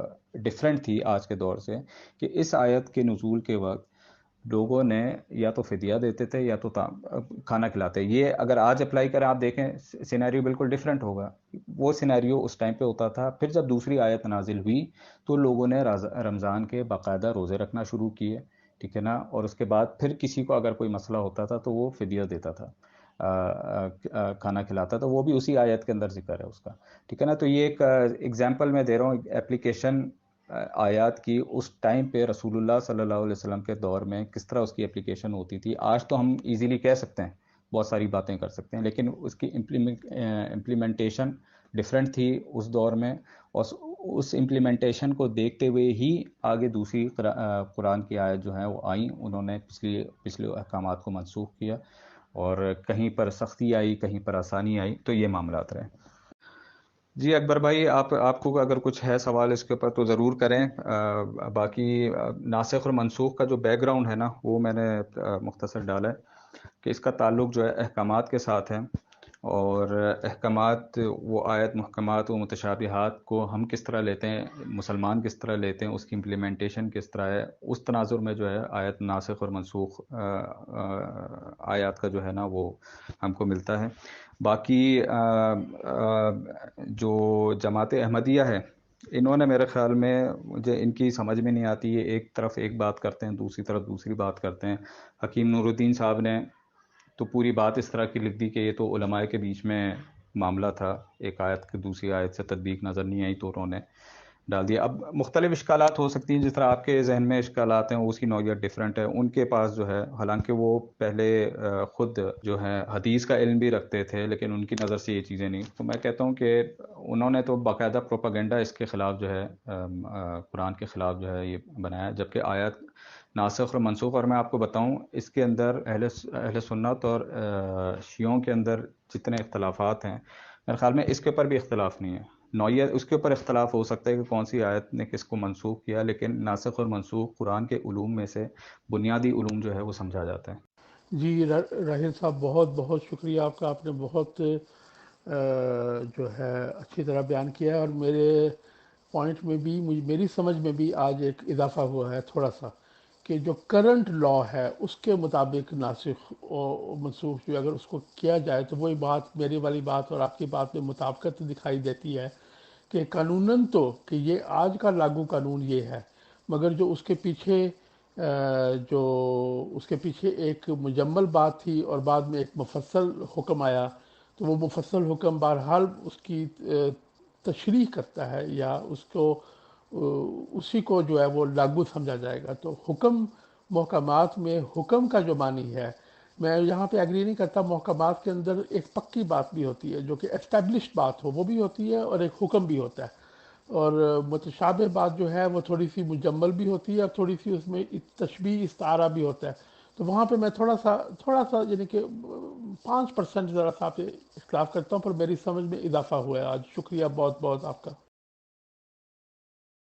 ڈفرینٹ تھی آج کے دور سے، کہ اس آیت کے نزول کے وقت لوگوں نے یا تو فدیہ دیتے تھے یا تو کھانا کھلاتے. یہ اگر آج اپلائی کریں آپ دیکھیں سینیریو بالکل ڈفرینٹ ہوگا. وہ سینیریو اس ٹائم پہ ہوتا تھا. پھر جب دوسری آیت نازل ہوئی تو لوگوں نے رمضان کے باقاعدہ روزے رکھنا شروع کیے. ٹھیک ہے نا، اور اس کے بعد پھر کسی کو اگر کوئی مسئلہ ہوتا تھا تو وہ فدیہ دیتا تھا، کھانا کھلاتا تھا. وہ بھی اسی آیت کے اندر ذکر ہے اس کا. ٹھیک ہے نا، تو یہ ایک ایگزامپل میں دے رہا ہوں اپلیکیشن آیات کی اس ٹائم پہ رسول اللہ صلی اللہ علیہ وسلم کے دور میں کس طرح اس کی اپلیکیشن ہوتی تھی. آج تو ہم ایزیلی کہہ سکتے ہیں، بہت ساری باتیں کر سکتے ہیں، لیکن اس کی امپلیمنٹیشن ڈفرینٹ تھی اس دور میں. اور اس امپلیمنٹیشن کو دیکھتے ہوئے ہی آگے دوسری قرآن کی آیت جو ہیں وہ آئیں. انہوں نے پچھلے احکامات کو منسوخ کیا، اور کہیں پر سختی آئی، کہیں پر آسانی آئی. تو یہ معاملات رہے. جی اکبر بھائی، آپ کو اگر کچھ ہے سوال اس کے اوپر تو ضرور کریں. باقی ناسخ اور منسوخ کا جو بیک گراؤنڈ ہے نا وہ میں نے مختصر ڈالا ہے کہ اس کا تعلق جو ہے احکامات کے ساتھ ہے، اور احکامات وہ آیت محکمات و متشابہات کو ہم کس طرح لیتے ہیں، مسلمان کس طرح لیتے ہیں، اس کی امپلیمنٹیشن کس طرح ہے. اس تناظر میں جو ہے آیت ناسخ اور منسوخ آیات کا جو ہے نا وہ ہم کو ملتا ہے. باقی جو جماعت احمدیہ ہے، انہوں نے میرے خیال میں مجھے ان کی سمجھ میں نہیں آتی. یہ ایک طرف ایک بات کرتے ہیں، دوسری طرف دوسری بات کرتے ہیں. حکیم نور الدین صاحب نے تو پوری بات اس طرح کی لکھ دی کہ یہ تو علماء کے بیچ میں معاملہ تھا، ایک آیت کی دوسری آیت سے تطبیق نظر نہیں آئی تو انہوں نے ڈال دیا. اب مختلف اشکالات ہو سکتی ہیں، جس طرح آپ کے ذہن میں اشکالات ہیں اس کی نوعیت ڈیفرنٹ ہے. ان کے پاس جو ہے حالانکہ وہ پہلے خود جو ہے حدیث کا علم بھی رکھتے تھے، لیکن ان کی نظر سے یہ چیزیں نہیں. تو میں کہتا ہوں کہ انہوں نے تو باقاعدہ پروپیگنڈا اس کے خلاف جو ہے قرآن کے خلاف جو ہے یہ بنایا، جبکہ آیات ناسخ اور منسوخ. اور میں آپ کو بتاؤں اس کے اندر اہل سنت اور شیعوں کے اندر جتنے اختلافات ہیں، میرے خیال میں اس کے اوپر بھی اختلاف نہیں ہے. نوعیت اس کے اوپر اختلاف ہو سکتا ہے کہ کون سی آیت نے کس کو منسوخ کیا، لیکن ناسخ اور منسوخ قرآن کے علوم میں سے بنیادی علوم جو ہے وہ سمجھا جاتا ہے. جی راہیل صاحب، بہت بہت شکریہ آپ کا. آپ نے بہت جو ہے اچھی طرح بیان کیا ہے، اور میرے پوائنٹ میں بھی میری سمجھ میں بھی آج ایک اضافہ ہوا ہے تھوڑا سا، کہ جو کرنٹ لا ہے اس کے مطابق ناسخ و منسوخ جو اگر اس کو کیا جائے تو وہی بات، میری والی بات اور آپ کی بات میں مطابقت دکھائی دیتی ہے کہ قانوناً تو کہ یہ آج کا لاگو قانون یہ ہے، مگر جو اس کے پیچھے ایک مجمل بات تھی اور بعد میں ایک مفصل حکم آیا، تو وہ مفصل حکم بہرحال اس کی تشریح کرتا ہے، یا اسی کو جو ہے وہ لاگو سمجھا جائے گا. تو حکم محکمات میں حکم کا جو معنی ہے، میں یہاں پہ ایگری نہیں کرتا. محکمات کے اندر ایک پکی بات بھی ہوتی ہے جو کہ اسٹیبلشڈ بات ہو، وہ بھی ہوتی ہے، اور ایک حکم بھی ہوتا ہے. اور متشابہ بات جو ہے وہ تھوڑی سی مجمل بھی ہوتی ہے، اور تھوڑی سی اس میں تشبیہ استعارہ بھی ہوتا ہے. تو وہاں پہ میں تھوڑا سا یعنی کہ 5% ذرا سا آپ سے اختلاف کرتا ہوں، پر میری سمجھ میں اضافہ ہوا ہے آج. شکریہ بہت بہت آپ کا.